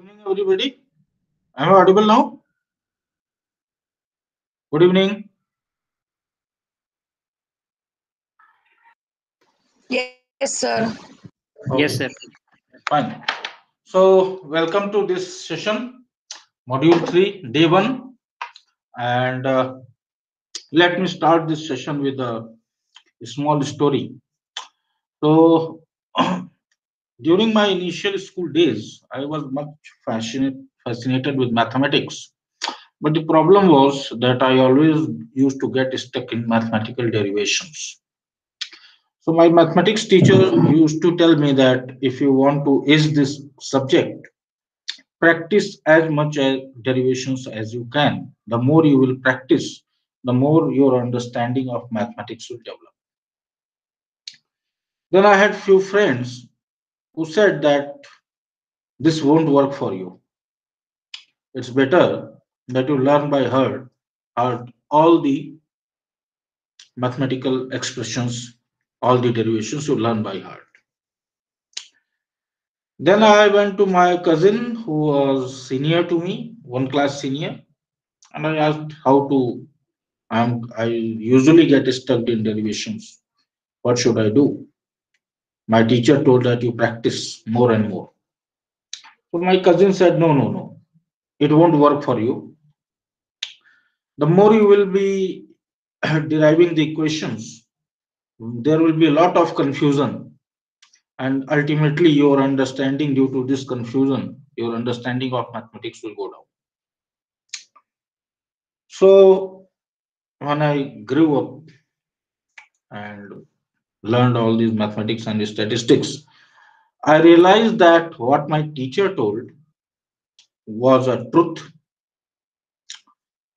Evening, everybody. Am I audible now? Good evening. Yes, sir. Okay, Yes, sir. fine. So, welcome to this session, Module 3, Day 1. And let me start this session with a small story. So, during my initial school days, I was much fascinated with mathematics. But the problem was that I always used to get stuck in mathematical derivations. So my mathematics teacher used to tell me that if you want to ace this subject, practice as much as derivations as you can. The more you will practice, the more your understanding of mathematics will develop. Then I had few friends who said that this won't work for you. It's better that you learn by heart all the mathematical expressions, all the derivations you learn by heart. Then I went to my cousin who was senior to me, one class senior, and I asked how to. I usually get stuck in derivations. What should I do? My teacher told that you practice more and more. So my cousin said, no, no, no, it won't work for you. The more you will be deriving the equations, there will be a lot of confusion, and ultimately your understanding due to this confusion, your understanding of mathematics will go down. So when I grew up and learned all these mathematics and statistics, I realized that what my teacher told was a truth.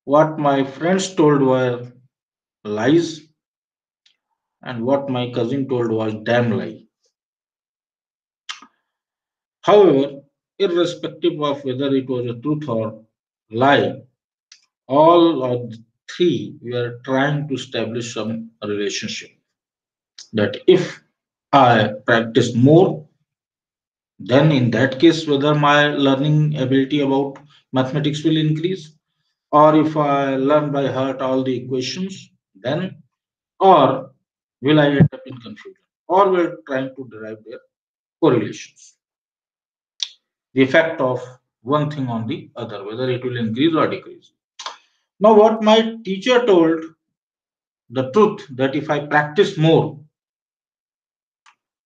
What my friends told were lies, and what my cousin told was damn lie. However, irrespective of whether it was a truth or lie, all of the three were trying to establish some relationship. That if I practice more, then in that case, whether my learning ability about mathematics will increase, or if I learn by heart all the equations, then, or will I end up in confusion, or we're trying to derive their correlations, the effect of one thing on the other, whether it will increase or decrease. Now, what my teacher told, the truth that if I practice more,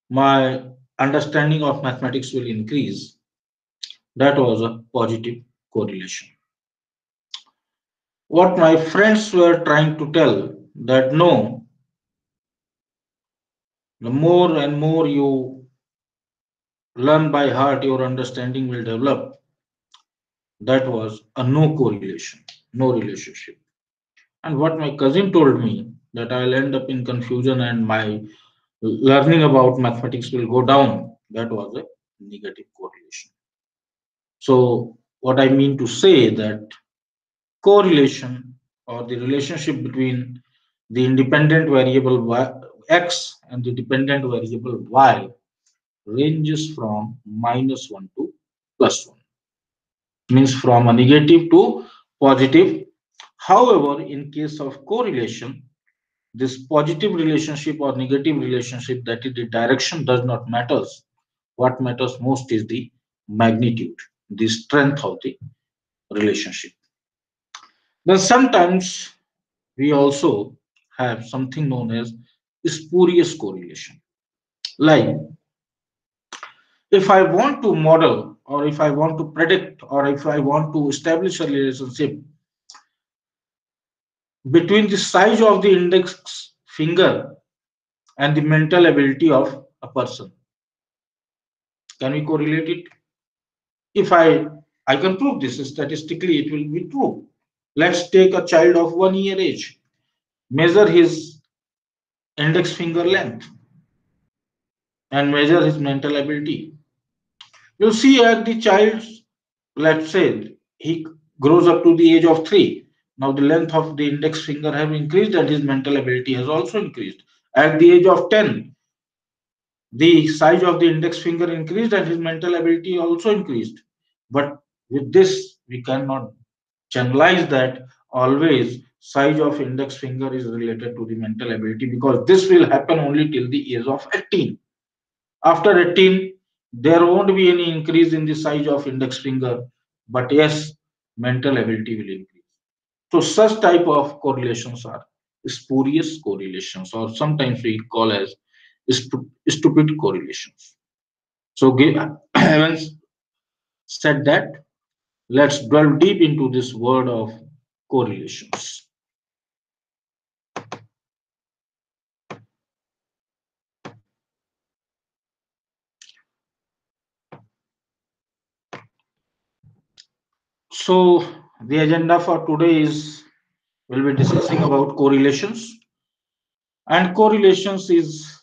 my understanding of mathematics will increase, that was a positive correlation. What my friends were trying to tell, that no, the more and more you learn by heart, your understanding will develop. That was a no correlation, no relationship. And what my cousin told me, that I'll end up in confusion and my learning about mathematics will go down, that was a negative correlation. So, what I mean to say that correlation or the relationship between the independent variable x and the dependent variable y ranges from -1 to +1, means from a negative to positive. However, in case of correlation, this positive relationship or negative relationship, that is the direction, does not matters. What matters most is the magnitude, the strength of the relationship. Then sometimes we also have something known as spurious correlation. Like if I want to model, or if I want to predict, or if I want to establish a relationship between the size of the index finger and the mental ability of a person, can we correlate it? If I can prove this statistically, it will be true. Let's take a child of 1 year age, measure his index finger length, and measure his mental ability. You see, at the child's, let's say, he grows up to the age of 3. Now, the length of the index finger have increased and his mental ability has also increased. At the age of 10, the size of the index finger increased and his mental ability also increased. But with this, we cannot generalize that always size of index finger is related to the mental ability, because this will happen only till the age of 18. After 18, there won't be any increase in the size of index finger, but yes, mental ability will increase. So such type of correlations are spurious correlations, or sometimes we call as stupid correlations. So having said that, let's delve deep into this word of correlations. So the agenda for today is we'll be discussing about correlations. And correlations is,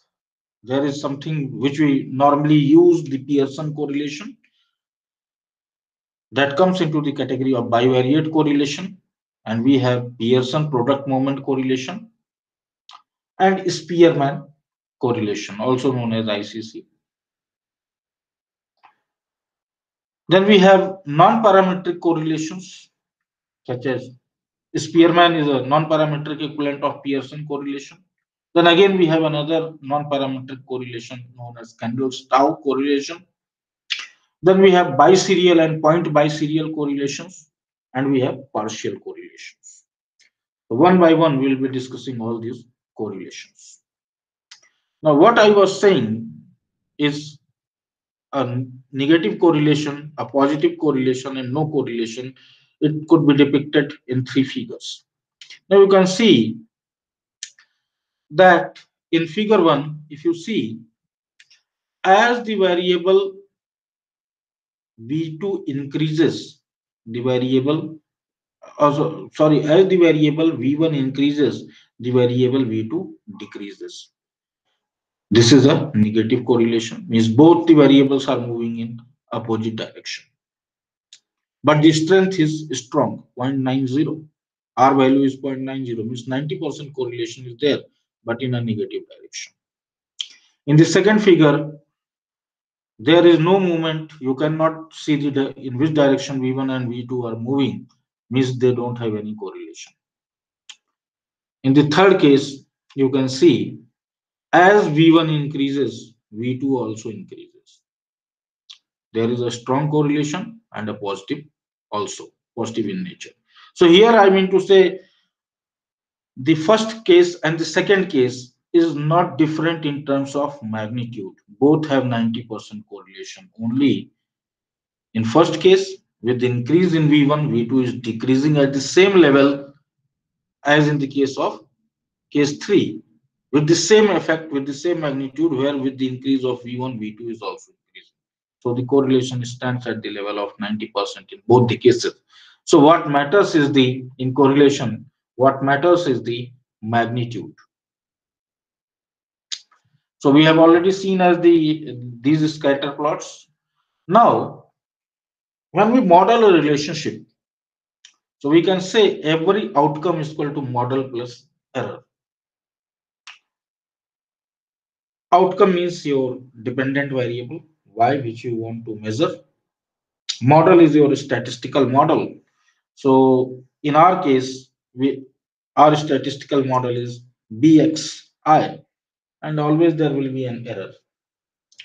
there is something which we normally use, the Pearson correlation, that comes into the category of bivariate correlation. And we have Pearson product moment correlation and Spearman correlation, also known as ICC. Then we have non-parametric correlations, such as Spearman is a non-parametric equivalent of Pearson correlation. Then again, we have another non-parametric correlation known as Kendall-Stau correlation. Then we have biserial and point biserial correlations, and we have partial correlations. So one by one, we will be discussing all these correlations. Now, what I was saying is a negative correlation, a positive correlation, and no correlation. It could be depicted in three figures. Now you can see that in figure 1, if you see, as the variable v2 increases, the variable also, sorry, as the variable v1 increases, the variable v2 decreases. This is a negative correlation, means both the variables are moving in opposite direction. But the strength is strong, 0.90. R value is 0.90, means 90% correlation is there, but in a negative direction. In the second figure, there is no movement. You cannot see in which direction v1 and v2 are moving, means they don't have any correlation. In the third case, you can see as v1 increases, v2 also increases. There is a strong correlation and a positive also, positive in nature. So here I mean to say the first case and the second case is not different in terms of magnitude. Both have 90% correlation. Only in first case, with the increase in V1, V2 is decreasing at the same level as in the case of case 3, with the same effect, with the same magnitude, where with the increase of V1, V2 is also increasing. So the correlation stands at the level of 90% in both the cases. So what matters is in correlation, what matters is the magnitude. So we have already seen as these scatter plots. Now, when we model a relationship, so we can say every outcome is equal to model plus error. Outcome means your dependent variable, y, which you want to measure. Model is your statistical model. So in our case, our statistical model is bxi, and always there will be an error.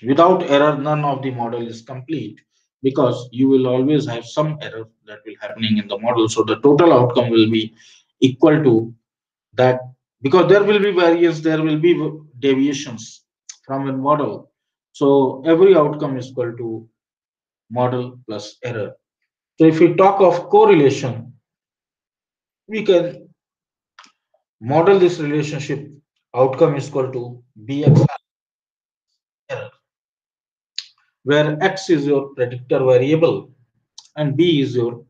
Without error, none of the model is complete, because you will always have some error that will happening in the model. So the total outcome will be equal to that, because there will be variance, there will be deviations from a model. So every outcome is equal to model plus error. So if we talk of correlation, we can model this relationship. Outcome is equal to bx error, where x is your predictor variable and b is your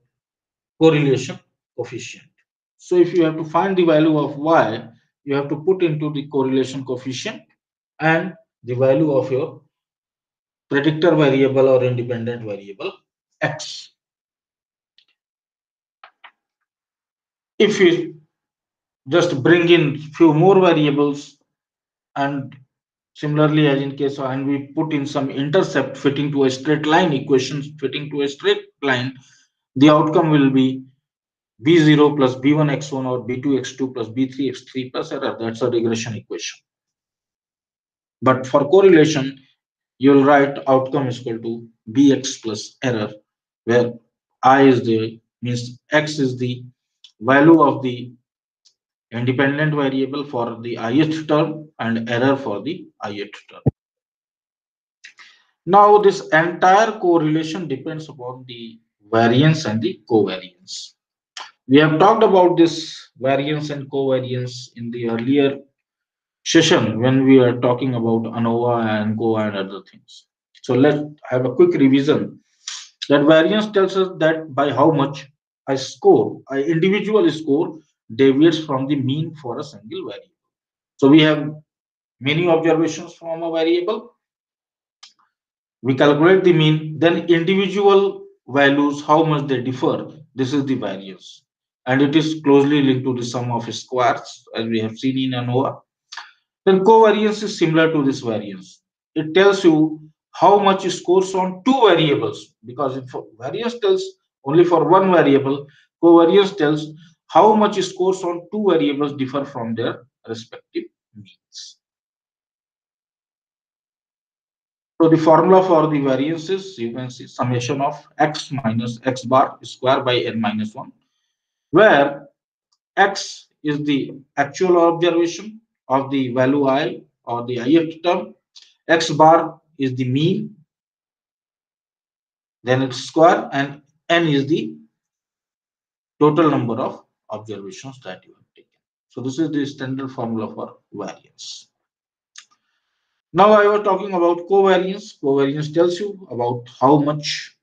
correlation coefficient. So if you have to find the value of y, you have to put into the correlation coefficient and the value of your predictor variable or independent variable x. If you just bring in few more variables, and similarly as in case, and we put in some intercept fitting to a straight line, equations fitting to a straight line, the outcome will be b0 plus b1 x1 or b2 x2 plus b3 x3 plus error. That's a regression equation. But for correlation, you'll write outcome is equal to bx plus error, where I is the means x is the value of the independent variable for the ith term and error for the ith term. Now this entire correlation depends upon the variance and the covariance. We have talked about this variance and covariance in the earlier session when we are talking about ANOVA and GOA and other things. So let's have a quick revision. That variance tells us that by how much an individual score deviates from the mean for a single variable. So we have many observations from a variable. We calculate the mean, then individual values, how much they differ. This is the variance. And it is closely linked to the sum of squares, as we have seen in ANOVA. Then covariance is similar to this variance. It tells you how much scores on two variables, because if variance tells only for one variable, covariance tells how much scores on two variables differ from their respective means. So the formula for the variance is, you can see, summation of x minus x bar square by n minus 1, where x is the actual observation of the value I or the ith term, x bar is the mean, then it's square, and n is the total number of observations that you have taken. So this is the standard formula for variance. Now I was talking about covariance. Covariance tells you about how much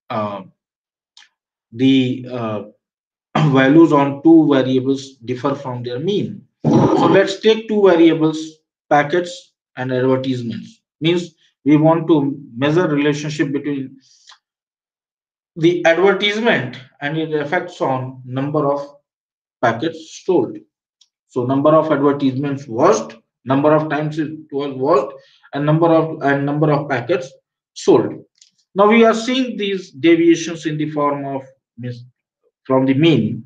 uh, the values on two variables differ from their mean. So let's take two variables, packets and advertisements. Means we want to measure relationship between the advertisement and its effects on number of packets sold. So number of advertisements watched, number of times it was watched, and number of packets sold. Now we are seeing these deviations in the form of from the mean.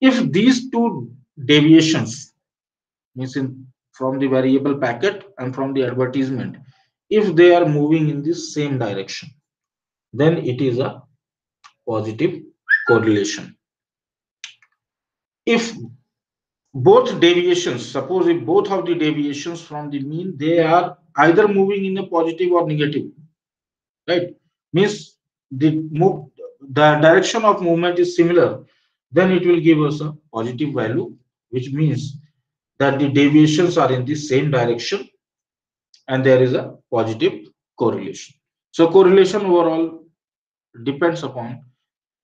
If these two deviations means from the variable packet and from the advertisement, if they are moving in the same direction, then it is a positive correlation. If both deviations, suppose if both of the deviations from the mean, they are either moving in a positive or negative, right? Means the direction of movement is similar, then it will give us a positive value, which means that the deviations are in the same direction and there is a positive correlation. So correlation overall depends upon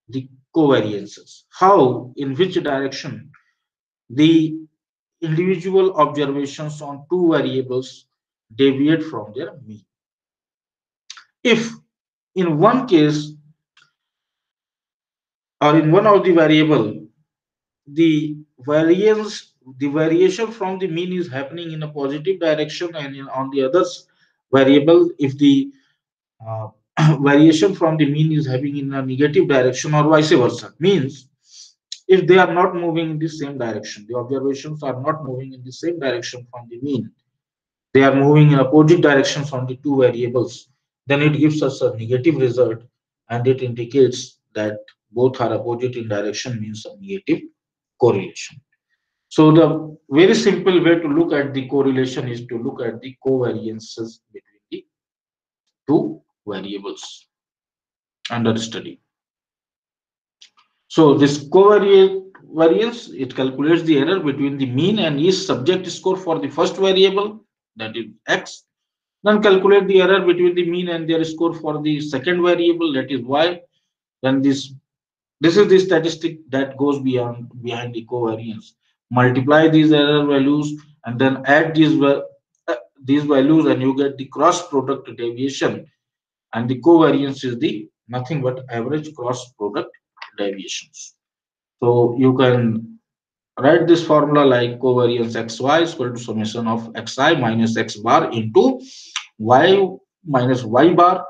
the covariances, how, in which direction the individual observations on two variables deviate from their mean. If in one case or in one of the variable, the variation from the mean is happening in a positive direction, and on the others variable, if the uh, variation from the mean is having in a negative direction or vice versa, means if they are not moving in the same direction, the observations are not moving in the same direction from the mean, they are moving in opposite directions on the two variables, then it gives us a negative result, and it indicates that both are opposite in direction, means a negative correlation. So the very simple way to look at the correlation is to look at the covariances between the two variables under study. So this covariance, it calculates the error between the mean and each subject score for the first variable, that is x. Then calculate the error between the mean and their score for the second variable, that is y. Then this is the statistic that goes behind the covariance. Multiply these error values and then add these values, and you get the cross product deviation. And the covariance is the nothing but average cross product deviations. So you can write this formula like covariance xy is equal to summation of xi minus x bar into y minus y bar,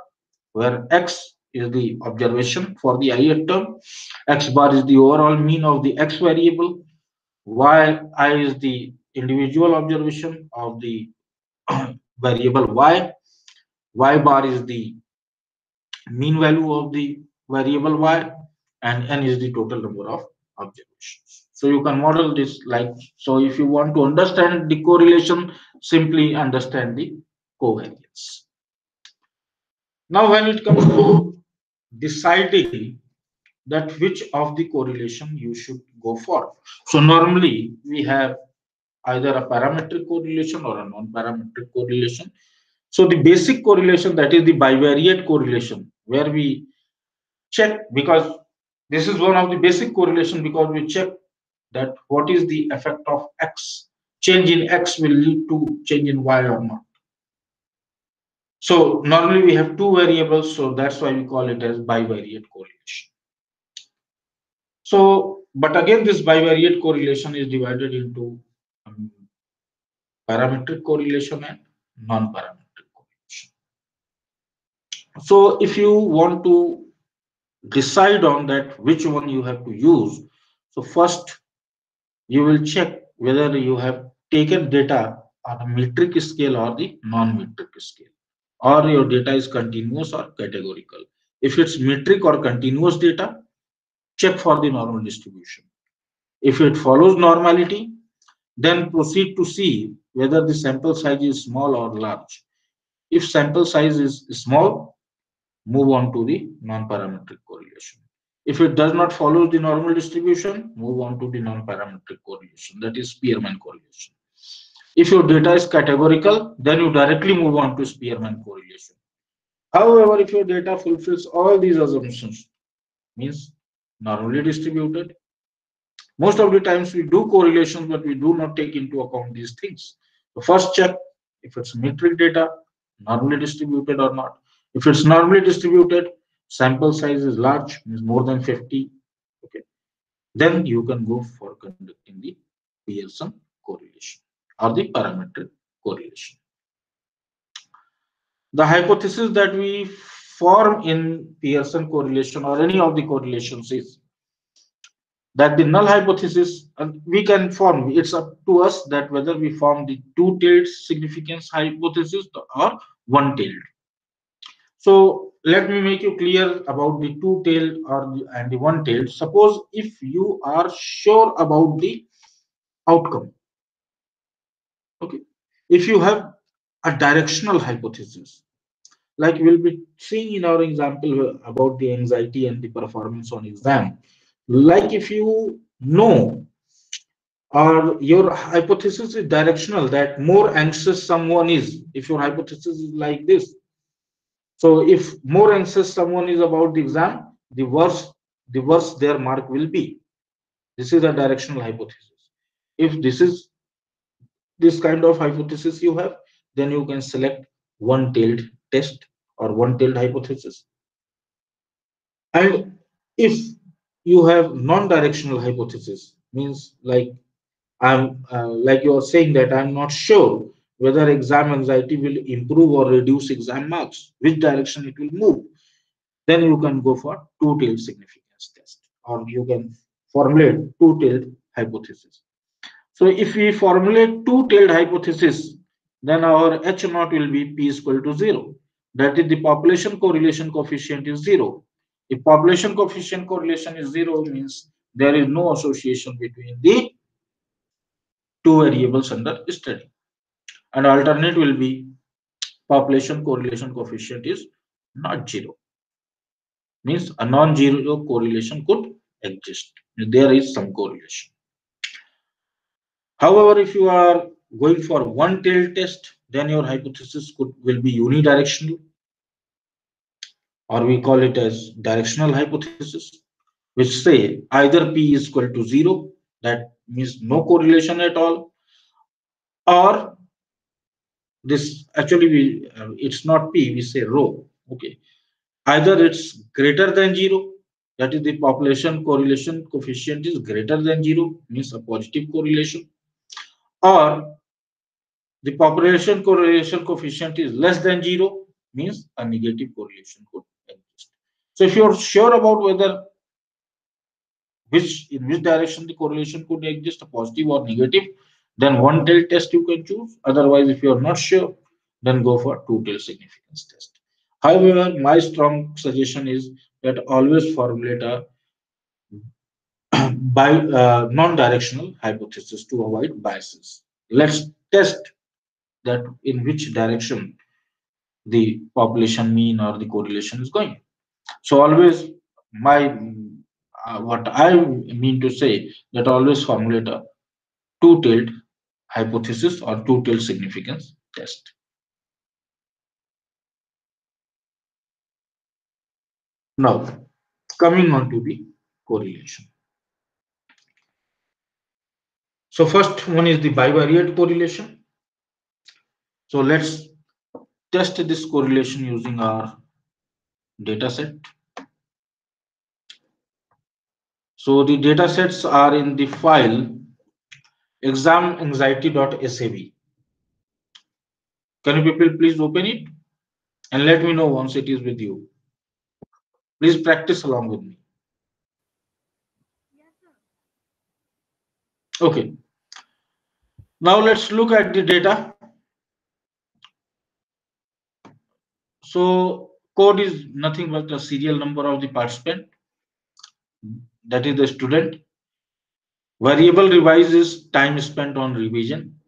where x is the observation for the ith term, x bar is the overall mean of the x variable, yi is the individual observation of the variable y bar is the mean value of the variable y, and n is the total number of observations. So you can model this like so. If you want to understand the correlation, simply understand the covariance. Now, when it comes to deciding that which of the correlation you should go for, so normally we have either a parametric correlation or a non-parametric correlation. So the basic correlation, that is the bivariate correlation, where we check, because this is one of the basic correlation, because we check that what is the effect of x, change in x will lead to change in y or not. So normally we have two variables, so that's why we call it as bivariate correlation. So, but again, this bivariate correlation is divided into parametric correlation and non-parametric correlation. So if you want to decide on that which one you have to use, so first you will check whether you have taken data on a metric scale or the non-metric scale, or your data is continuous or categorical. If it's metric or continuous data, check for the normal distribution. If it follows normality, then proceed to see whether the sample size is small or large. If sample size is small, move on to the non-parametric correlation. If it does not follow the normal distribution, move on to the non-parametric correlation, that is Spearman correlation. If your data is categorical, then you directly move on to Spearman correlation. However, if your data fulfills all these assumptions, means normally distributed, most of the times we do correlations, but we do not take into account these things. So first check if it's metric data, normally distributed or not. If it's normally distributed, sample size is large, means more than 50. Okay, then you can go for conducting the Pearson correlation or the parametric correlation. The hypothesis that we form in Pearson correlation or any of the correlations is that the null hypothesis, we can form, it's up to us that whether we form the two-tailed significance hypothesis or one-tailed. So let me make you clear about the two-tailed or and the one-tailed. Suppose if you are sure about the outcome, okay, if you have a directional hypothesis, like we'll be seeing in our example about the anxiety and the performance on exam, like if you know, or your hypothesis is directional, that more anxious someone is, if your hypothesis is like this, so if more anxious someone is about the exam, the worse their mark will be. This is a directional hypothesis. If this is this kind of hypothesis you have, then you can select one-tailed test or one-tailed hypothesis. And if you have non-directional hypothesis, means like I'm like you are saying that I'm not sure whether exam anxiety will improve or reduce exam marks, which direction it will move, then you can go for two-tailed significance test, or you can formulate two-tailed hypothesis. So if we formulate two-tailed hypothesis, then our H naught will be P is equal to 0. That is, the population correlation coefficient is 0. If population coefficient correlation is 0, means there is no association between the two variables under study. And alternate will be population correlation coefficient is not 0. Means a non-zero correlation could exist. There is some correlation. However, if you are going for one-tailed test, then your hypothesis will be unidirectional, or we call it as directional hypothesis, which say either P is equal to 0, that means no correlation at all, or this actually it's not P, we say rho. Okay, either it's greater than 0, that is the population correlation coefficient is greater than 0, means a positive correlation, or the population correlation coefficient is less than 0, means a negative correlation could exist. So if you're sure about whether which in which direction the correlation could exist, a positive or negative, then one tail test you can choose. Otherwise, if you are not sure, then go for two tail significance test. However, my strong suggestion is that always formulate a by non-directional hypothesis to avoid biases. Let's test that in which direction the population mean or the correlation is going. So always my what I mean to say that always formulate a two-tailed hypothesis or two-tailed significance test. Now coming on to the correlation. So first one is the bivariate correlation. So let's test this correlation using our data set. So the data sets are in the file examanxiety.sav. Can you people please open it and let me know once it is with you. Please practice along with me. Okay. Now let's look at the data. So code is nothing but the serial number of the participant, that is the student. Variable revise is time spent on revision.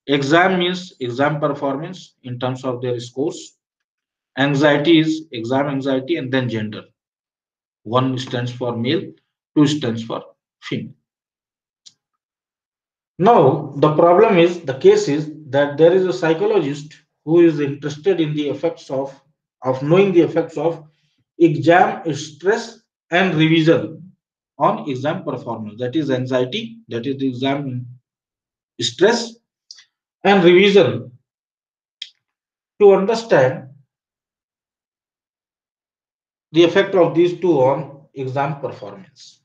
Exam means exam performance in terms of their scores. Anxiety is exam anxiety and then gender. One stands for male, two stands for female. Now, the problem is, the case is that there is a psychologist who is interested in the effects of knowing the effects of exam stress and revision on exam performance. That is anxiety, that is the exam stress and revision, to understand the effect of these two on exam performance,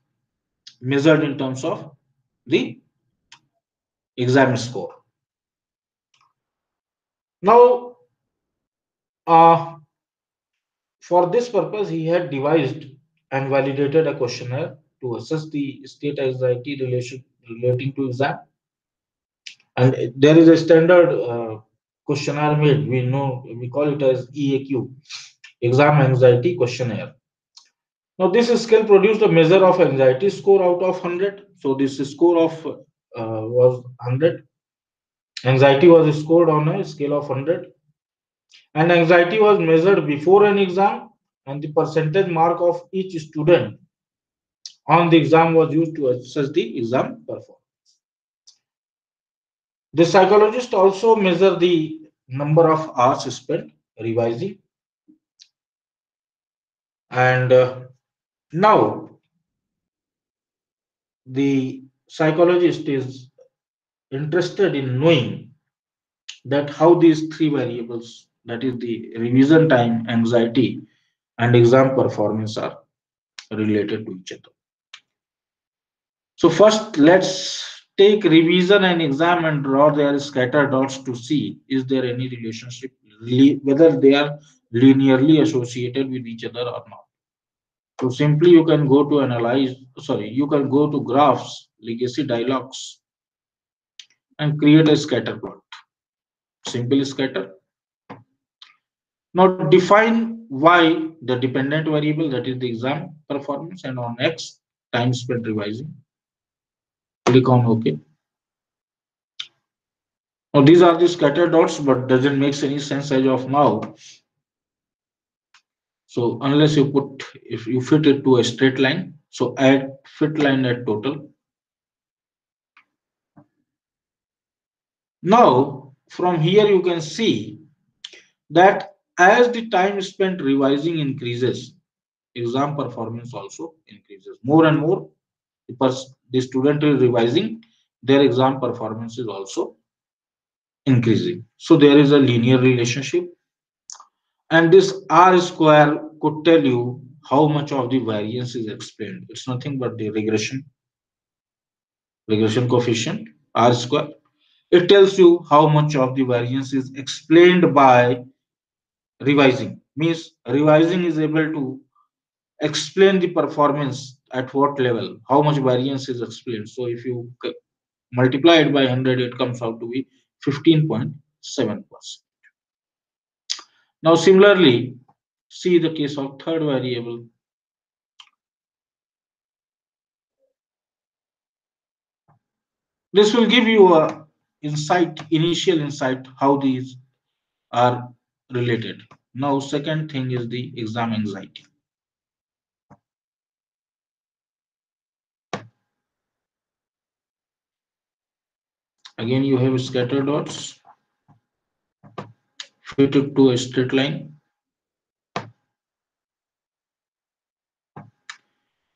measured in terms of the exam score. Now, uh, for this purpose, he had devised and validated a questionnaire to assess the state anxiety relating to exam. And there is a standard questionnaire made. We call it as EAQ, Exam Anxiety Questionnaire. Now, this scale produced a measure of anxiety score out of 100. So, this score of was 100. Anxiety was scored on a scale of 100, and anxiety was measured before an exam, and the percentage mark of each student on the exam was used to assess the exam performance. The psychologist also measure the number of hours spent revising, and now the psychologist is interested in knowing that how these three variables, that is the revision time, anxiety, and exam performance, are related to each other. So first, let's take revision and exam and draw their scatter dots to see is there any relationship, whether they are linearly associated with each other or not. So simply you can go to analyze, sorry, you can go to graphs, legacy dialogues, and create a scatter plot. Simple scatter. Now define y, the dependent variable, that is the exam performance, and on x, time spent revising. Click on OK. Now these are the scatter dots, but doesn't make any sense as of now. So unless you put, if you fit it to a straight line, so add fit line at total. Now from here you can see that as the time spent revising increases, exam performance also increases. More and more the student is revising, their exam performance is also increasing. So there is a linear relationship, and this R square could tell you how much of the variance is explained. It's nothing but the regression coefficient, R square. It tells you how much of the variance is explained by revising. Means revising is able to explain the performance at what level, how much variance is explained. So if you multiply it by 100, it comes out to be 15.7%. Now, similarly, see the case of third variable. This will give you a initial insight how these are related. Now, second thing is the exam anxiety. Again, you have scatter dots fitted to a straight line.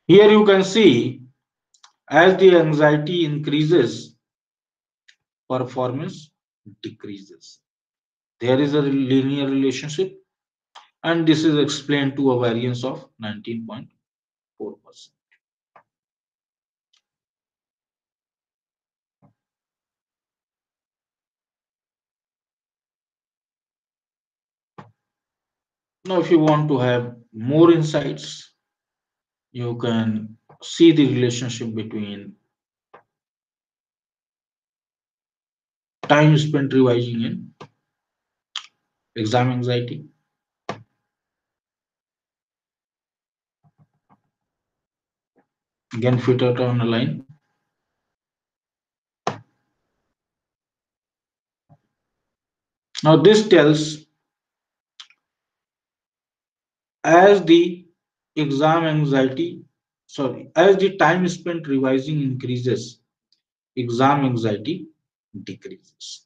Here you can see as the anxiety increases, performance decreases. There is a linear relationship, and this is explained to a variance of 19.4%. Now, if you want to have more insights, you can see the relationship between time spent revising in exam anxiety. Again, fit it on a line. Now, this tells as the exam anxiety, as the time spent revising increases, exam anxiety decreases.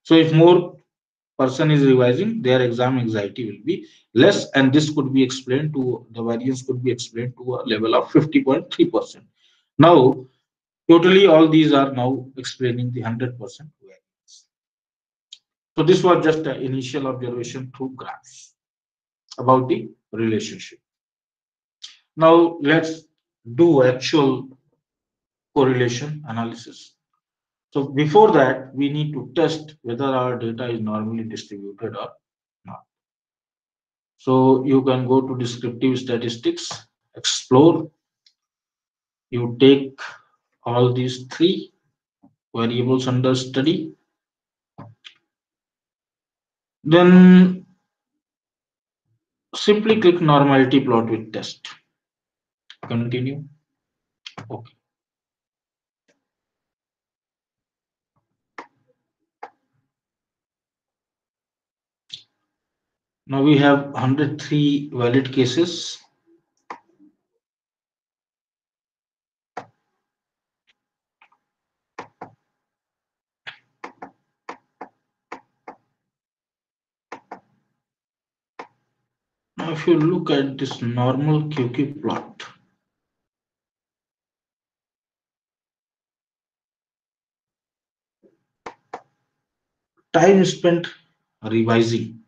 So, if more person is revising, their exam anxiety will be less, and this could be explained to the variance could be explained to a level of 50.3%. Now, totally all these are now explaining the 100% variance. So this was just an initial observation through graphs about the relationship. Now let's do actual correlation analysis. So before that, we need to test whether our data is normally distributed or not. So you can go to descriptive statistics, explore. You take all these three variables under study. Then simply click normality plot with test. Continue. Okay. Now we have 103 valid cases. Now if you look at this normal QQ plot, time spent revising.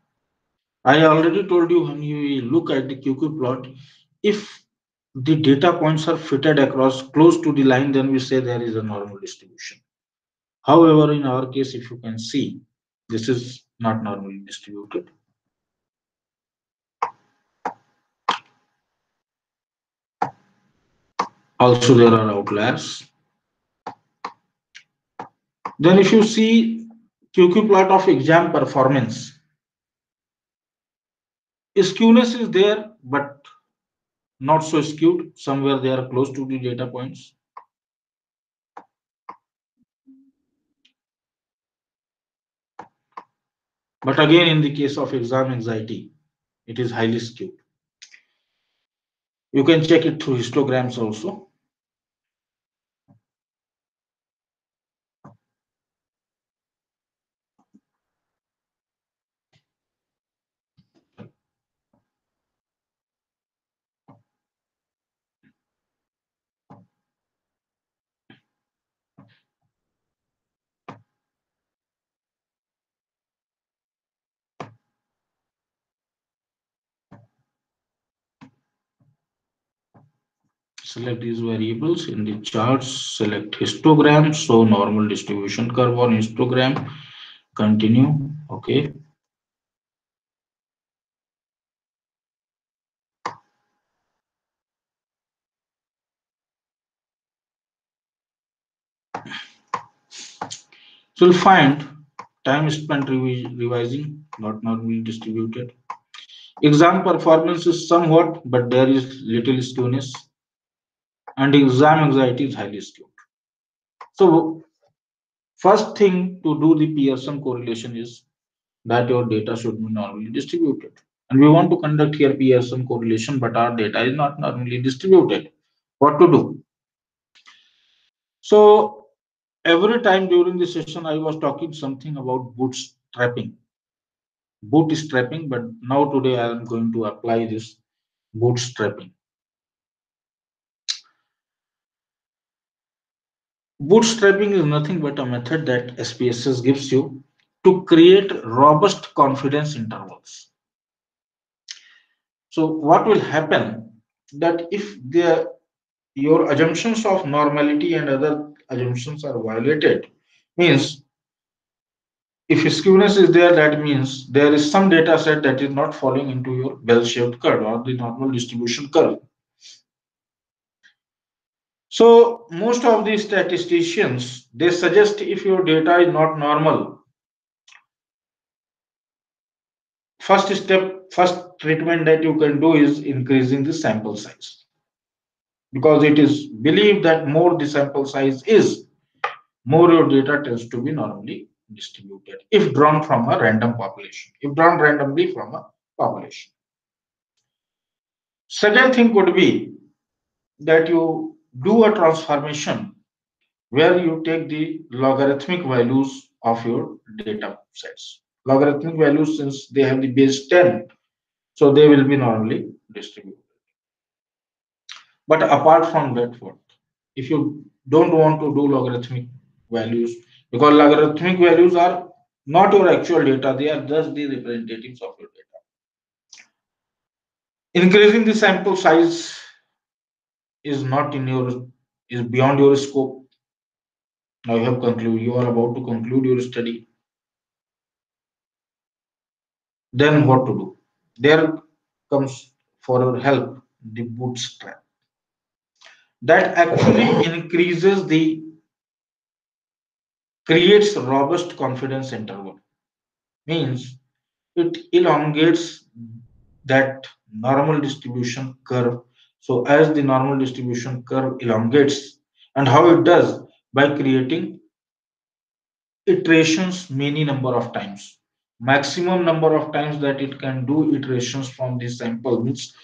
I already told you when you look at the QQ plot, if the data points are fitted across close to the line, then we say there is a normal distribution. However, in our case, if you can see, this is not normally distributed. Also, there are outliers. Then if you see QQ plot of exam performance, skewness is there, but not so skewed. Somewhere they are close to the data points. But again, in the case of exam anxiety, it is highly skewed. You can check it through histograms also. Select these variables in the charts, select histogram, so normal distribution curve on histogram, continue, okay. So you'll find time spent revising, not normally distributed. Exam performance is somewhat, but there is little skewness, and exam anxiety is highly skewed. So first thing to do the Pearson correlation is that your data should be normally distributed. And we want to conduct here Pearson correlation, but our data is not normally distributed. What to do? So every time during the session, I was talking something about bootstrapping, but now today I am going to apply this bootstrapping. Bootstrapping is nothing but a method that SPSS gives you to create robust confidence intervals. So what will happen that if your assumptions of normality and other assumptions are violated, means if skewness is there, that means there is some data set that is not falling into your bell-shaped curve or the normal distribution curve. So most of the statisticians, they suggest if your data is not normal, first treatment that you can do is increasing the sample size, because it is believed that more the sample size is, more your data tends to be normally distributed if drawn from a random population, if drawn randomly from a population. Second thing could be that you do a transformation where you take the logarithmic values of your data sets. Logarithmic values, since they have the base 10, so they will be normally distributed. But apart from that, what? If you don't want to do logarithmic values, because logarithmic values are not your actual data, they are just the representatives of your data. Increasing the sample size is not in your, is beyond your scope. Now you are about to conclude your study. Then what to do? There comes for your help the bootstrap. That actually increases the, creates robust confidence interval. Means it elongates that normal distribution curve. So as the normal distribution curve elongates, and how it does, by creating iterations many number of times. Maximum number of times that it can do iterations from the sample, means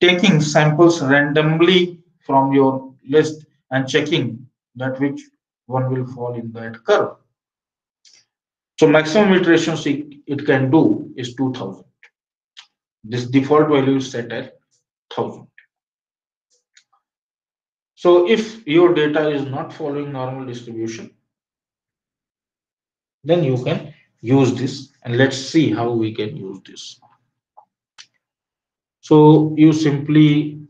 taking samples randomly from your list and checking that which one will fall in that curve. So maximum iterations it can do is 2000. This default value is set at 1000. So if your data is not following normal distribution, then you can use this, and let's see how we can use this. So you simply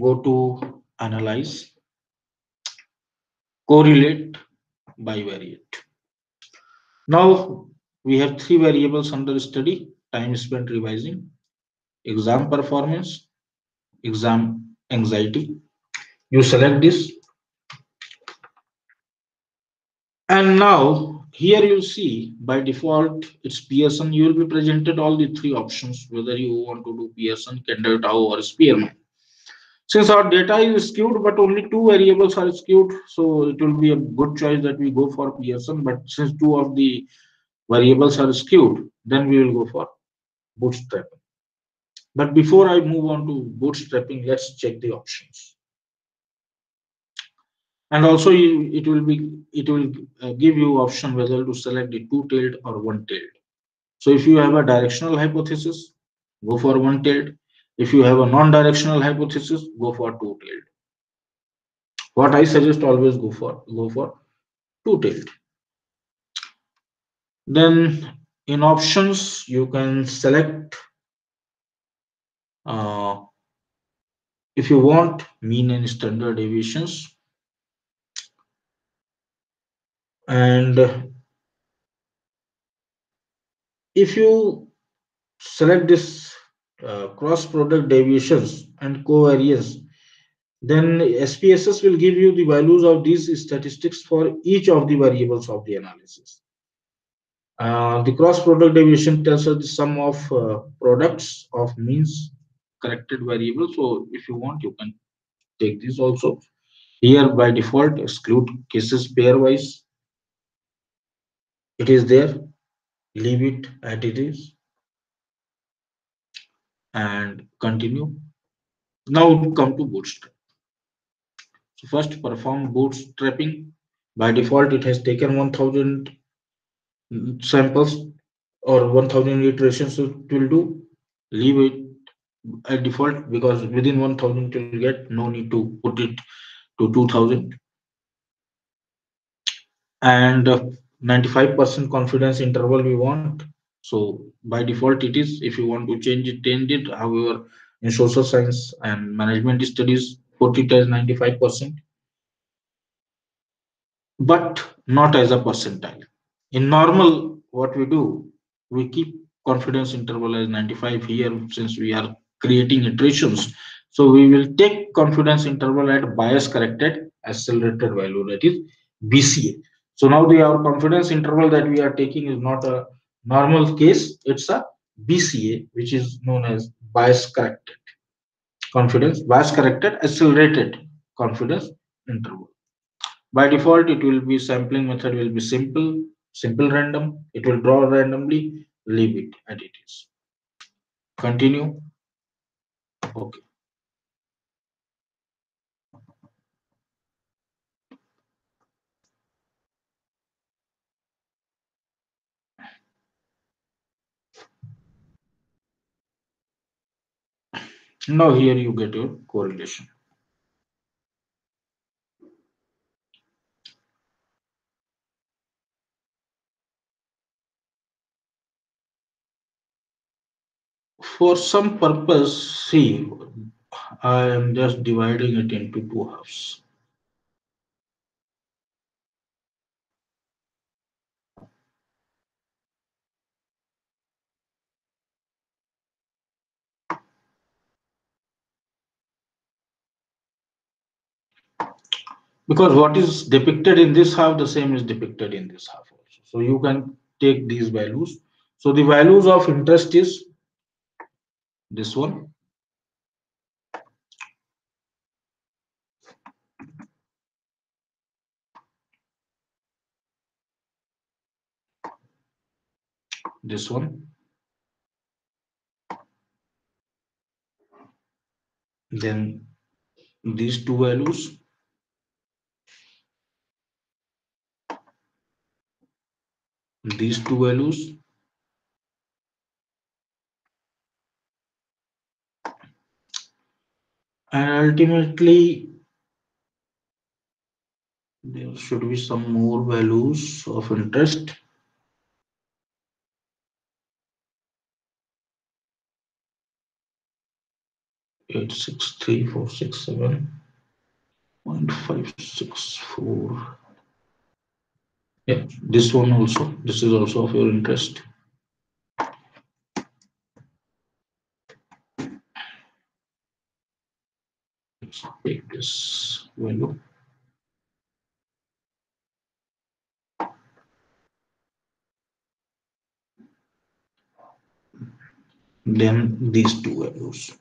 go to analyze, correlate, bivariate. Now we have three variables under study: time spent revising, exam performance, exam anxiety. You select this, and now here you see by default it's Pearson. You will be presented all the three options whether you want to do Pearson, Kendall Tau, or Spearman. Since our data is skewed, but only two variables are skewed, so it will be a good choice that we go for Pearson. But since two of the variables are skewed, then we will go for bootstrapping. But before I move on to bootstrapping, let's check the options. And also it will give you option whether to select the two-tailed or one-tailed. So if you have a directional hypothesis, go for one-tailed. If you have a non-directional hypothesis, go for two-tailed. What I suggest, always go for two-tailed. Then in options you can select uh, if you want mean and standard deviations, and if you select this cross product deviations and covariance, Then SPSS will give you the values of these statistics for each of the variables of the analysis. The cross product deviation tells us the sum of products of means corrected variables. So if you want, you can take this also. Here by default, exclude cases pairwise. It is there. Leave it as it is and continue. Now come to bootstrap. So first perform bootstrapping. By default, it has taken 1000 samples or 1000 iterations. So it will do. Leave it at default because within 1000 it will get, no need to put it to 2000. And 95% confidence interval we want. So by default it is. If you want to change it, change it. However, in social science and management studies, put it as 95%, but not as a percentile. In normal, what we do, we keep confidence interval as 95 here since we are creating iterations. So we will take confidence interval at bias corrected accelerated value, that is BCA. So now our confidence interval that we are taking is not a normal case, it's a BCA, which is known as bias corrected confidence, bias corrected accelerated confidence interval. By default, it will be sampling method will be simple random. It will draw randomly, leave it as it is. Continue. Okay. Now here you get your correlation. For some purpose, see, I am just dividing it into two halves. Because what is depicted in this half, the same is depicted in this half also. So you can take these values. So the values of interest is this one, this one, then these two values, these two values, and ultimately there should be some more values of interest. Eight six three four six 7.564. Yeah, this one also. This is also of your interest. Let's take this value. Then these two values.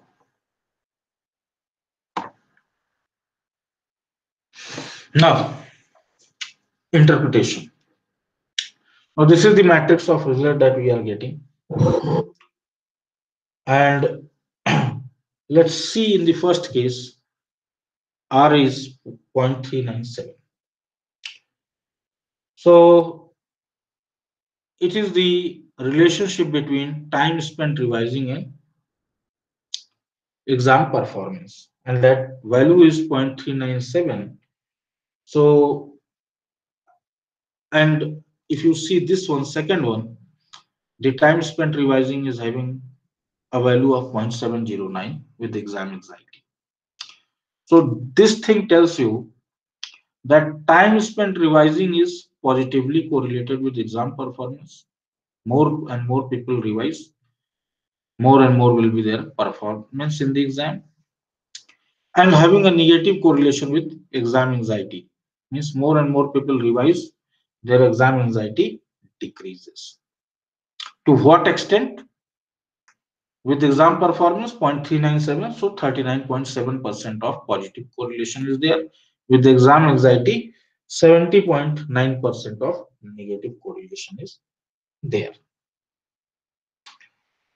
Now, interpretation. Now, this is the matrix of result that we are getting. And let's see in the first case, R is 0.397. So it is the relationship between time spent revising and exam performance, and that value is 0.397. So, and if you see this one, second one, the time spent revising is having a value of 0.709 with exam anxiety. So this thing tells you that time spent revising is positively correlated with exam performance. More and more people revise, more and more will be their performance in the exam. and having a negative correlation with exam anxiety. Means more and more people revise, their exam anxiety decreases. To what extent? With exam performance 0.397, so 39.7% of positive correlation is there. With exam anxiety, 70.9% of negative correlation is there.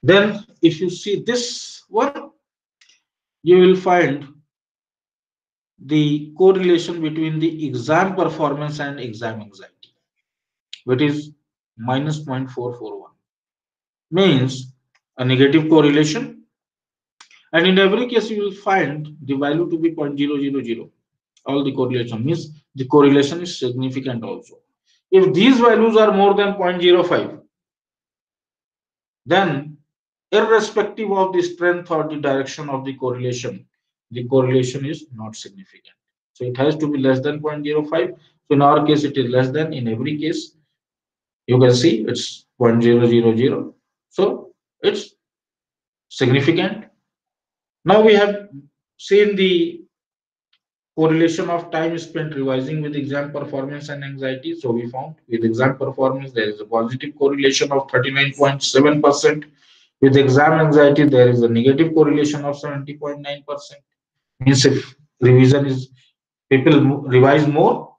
Then, if you see this one, you will find the correlation between the exam performance and exam anxiety, which is minus 0.441, means a negative correlation. And in every case, you will find the value to be 0.000. All the correlation means the correlation is significant also. If these values are more than 0.05, then irrespective of the strength or the direction of the correlation is not significant. So it has to be less than 0.05. So in our case, it is less than. In every case, you can see it's 0.000. So it's significant. Now we have seen the correlation of time spent revising with exam performance and anxiety. So we found with exam performance, there is a positive correlation of 39.7%. With exam anxiety, there is a negative correlation of 70.9%. Means if revision is people revise more,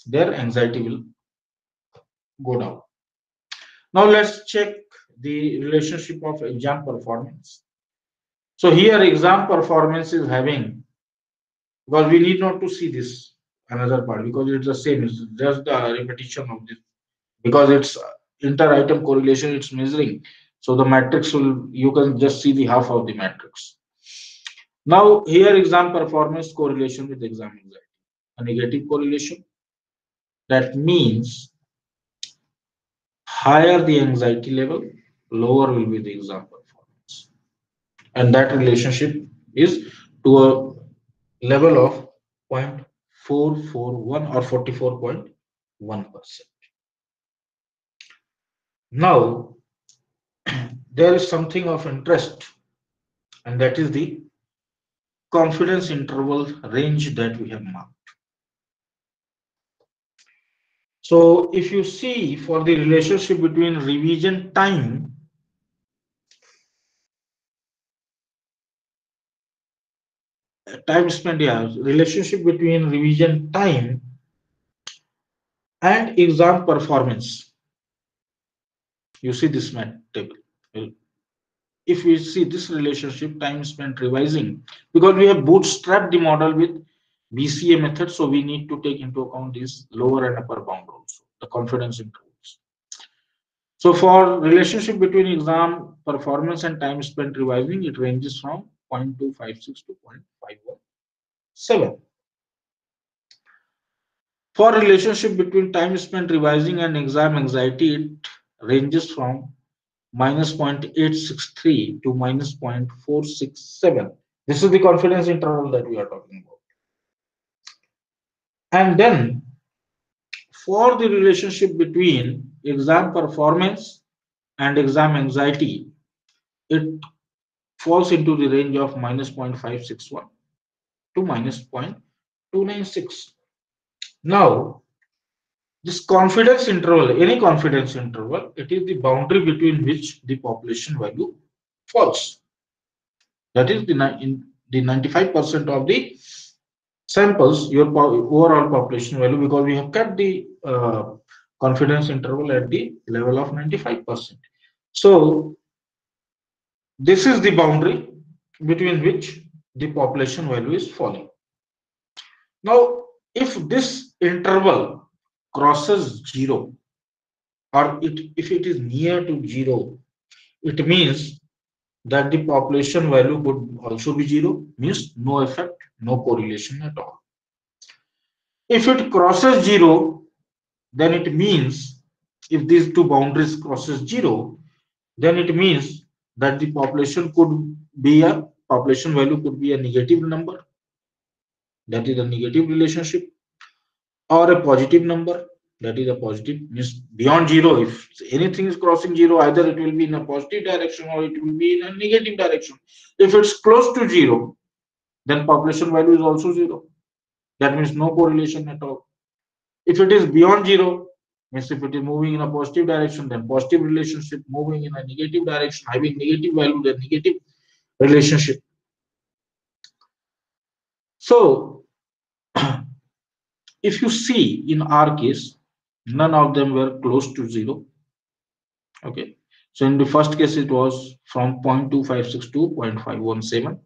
their anxiety will go down. Now let's check the relationship of exam performance. So here exam performance is having, because we need not to see this another part because it's the same, it's just the repetition of this, because it's inter-item correlation it's measuring. So the matrix will, you can just see the half of the matrix. Now here exam performance correlation with exam anxiety, a negative correlation. That means higher the anxiety level, lower will be the exam performance. And that relationship is to a level of 0.441 or 44.1%. Now, there is something of interest, and that is the confidence interval range that we have marked. So, if you see for the relationship between revision time spent, yeah, relationship between revision time and exam performance. You see this table. If we see this relationship, time spent revising, because we have bootstrapped the model with BCA method, so we need to take into account this lower and upper bound also, the confidence intervals. So for relationship between exam performance and time spent revising, it ranges from 0.256 to 0.517. For relationship between time spent revising and exam anxiety, it ranges from minus 0.863 to minus 0.467. This is the confidence interval that we are talking about. And then for the relationship between exam performance and exam anxiety, it falls into the range of minus 0.561 to minus 0.296. Now, this confidence interval, any confidence interval, it is the boundary between which the population value falls. That is the 95% of the samples, your overall population value, because we have kept the confidence interval at the level of 95%. So this is the boundary between which the population value is falling. Now, if this interval crosses zero, or if it is near to zero, it means that the population value would also be zero, means no effect, no correlation at all. If it crosses zero, then it means, if these two boundaries crosses zero, then it means that the population value could be a negative number, that is a negative relationship, or a positive number, that is a positive, means beyond zero. If anything is crossing zero, either it will be in a positive direction or it will be in a negative direction. If it's close to zero, then population value is also zero. That means no correlation at all. If it is beyond zero, means if it is moving in a positive direction, then positive relationship. Moving in a negative direction, having negative value, then negative relationship. So if you see in our case, none of them were close to zero. Okay. So in the first case, it was from 0.256 to 0.517,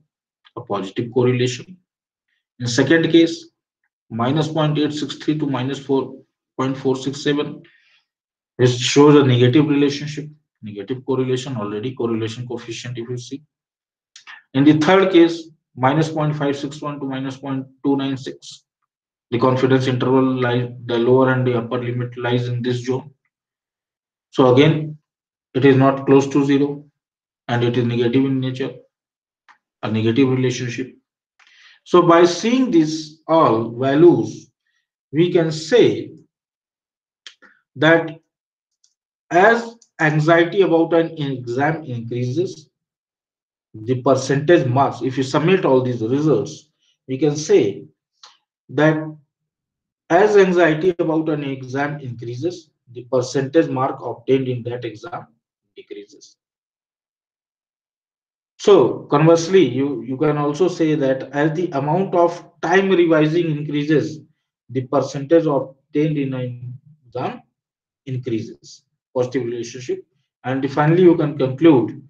a positive correlation. In second case, minus 0.863 to minus 4.467, which shows a negative relationship, negative correlation, already correlation coefficient if you see. In the third case, minus 0.561 to minus 0.296, the confidence interval lies, the lower and the upper limit lies in this zone. So again, it is not close to zero and it is negative in nature, a negative relationship. So by seeing these all values, we can say that as anxiety about an exam increases, the percentage marks, if you submit all these results, we can say that as anxiety about an exam increases, the percentage mark obtained in that exam decreases. So conversely, you can also say that as the amount of time revising increases, the percentage obtained in an exam increases. Positive relationship. And finally, you can conclude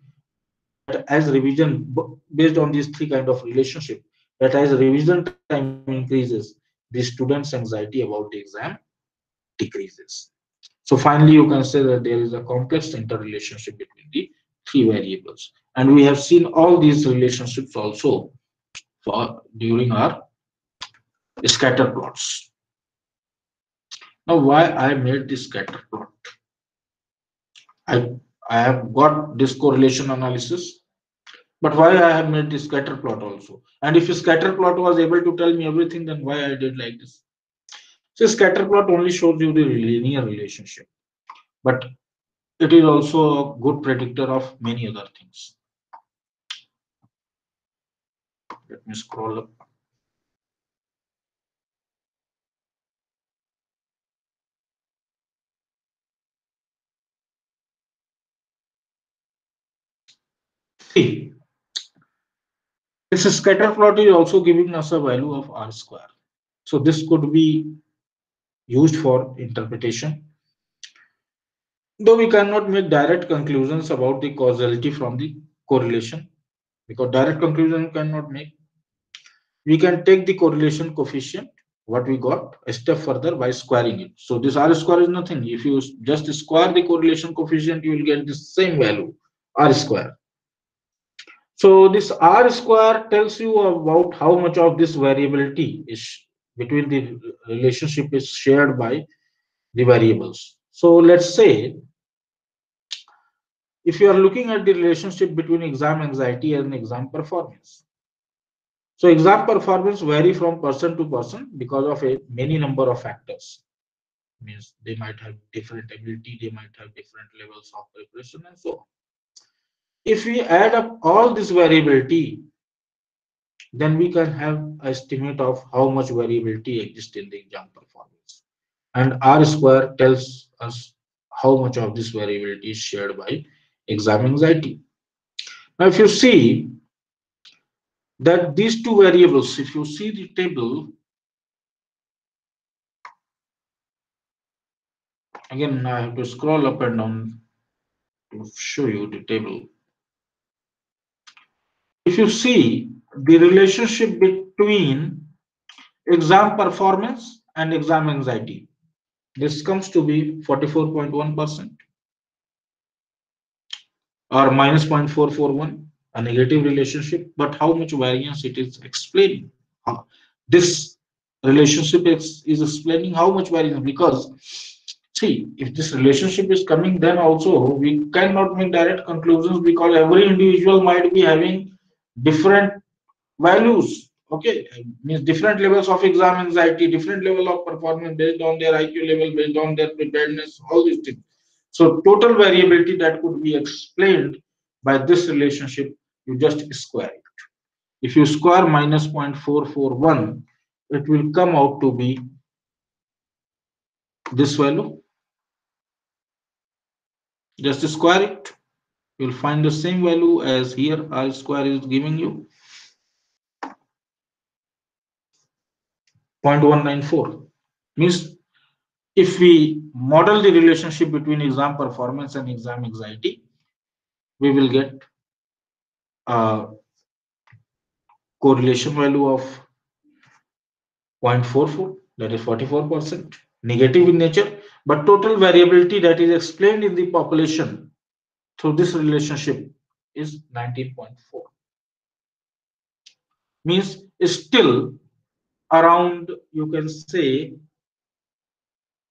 that as revision, based on these three kind of relationship, that as revision time increases, the student's anxiety about the exam decreases. So finally, you can say that there is a complex interrelationship between the three variables. And we have seen all these relationships also for during our scatter plots. Now, why I made this scatter plot? I, I have got this correlation analysis, but why I have made this scatter plot also? And if a scatter plot was able to tell me everything, then why I did like this? So scatter plot only shows you the linear relationship, but it is also a good predictor of many other things. Let me scroll up. See, this scatter plot is also giving us a value of r square. So this could be used for interpretation. Though we cannot make direct conclusions about the causality from the correlation, because direct conclusion cannot make. We can take the correlation coefficient, what we got, a step further by squaring it. So this r square is nothing. If you just square the correlation coefficient, you will get the same value, r square. So this r square tells you about how much of this variability is between the relationship is shared by the variables. So let's say if you are looking at the relationship between exam anxiety and exam performance. So exam performance vary from person to person because of a many number of factors. Means they might have different ability, they might have different levels of preparation and so on. If we add up all this variability, then we can have an estimate of how much variability exists in the exam performance. And R square tells us how much of this variability is shared by exam anxiety. Now, if you see that these two variables, if you see the table, again, I have to scroll up and down to show you the table. If you see the relationship between exam performance and exam anxiety, this comes to be 44.1% or minus 0.441, a negative relationship, but how much variance it is explaining. This relationship is explaining how much variance, because see, if this relationship is coming, then also we cannot make direct conclusions because every individual might be having different values. Okay, means different levels of exam anxiety, different level of performance based on their IQ level, based on their preparedness, all these things. So total variability that could be explained by this relationship, you just square it. If you square minus 0.441, it will come out to be this value. Just square it. You'll find the same value as here R square is giving you, 0.194. Means if we model the relationship between exam performance and exam anxiety, we will get a correlation value of 0.44, that is 44%, negative in nature, but total variability that is explained in the population through this relationship is 19.4. Means still around, you can say,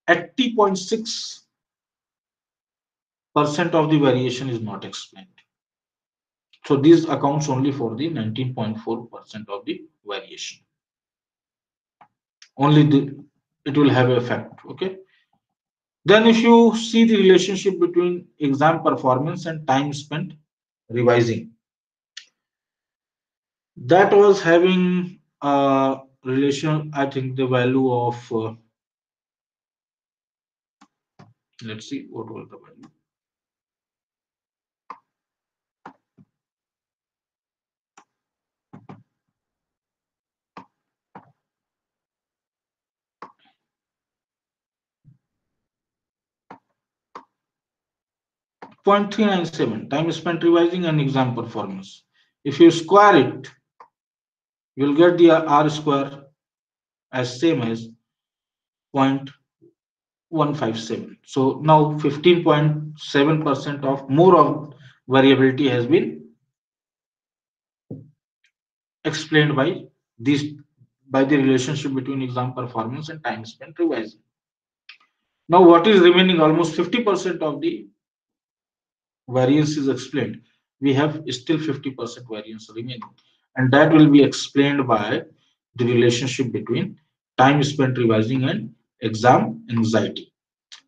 80.6% of the variation is not explained. So this accounts only for the 19.4% of the variation. Only it will have effect. Okay. Then if you see the relationship between exam performance and time spent revising, that was having a relation, I think the value of, let's see what was the value. 0.397 time spent revising and exam performance. If you square it, you'll get the R square as same as 0.157. So now 15.7% of more of variability has been explained by this, by the relationship between exam performance and time spent revising. Now what is remaining? Almost 50% of the variance is explained. We have still 50% variance remaining, and that will be explained by the relationship between time spent revising and exam anxiety.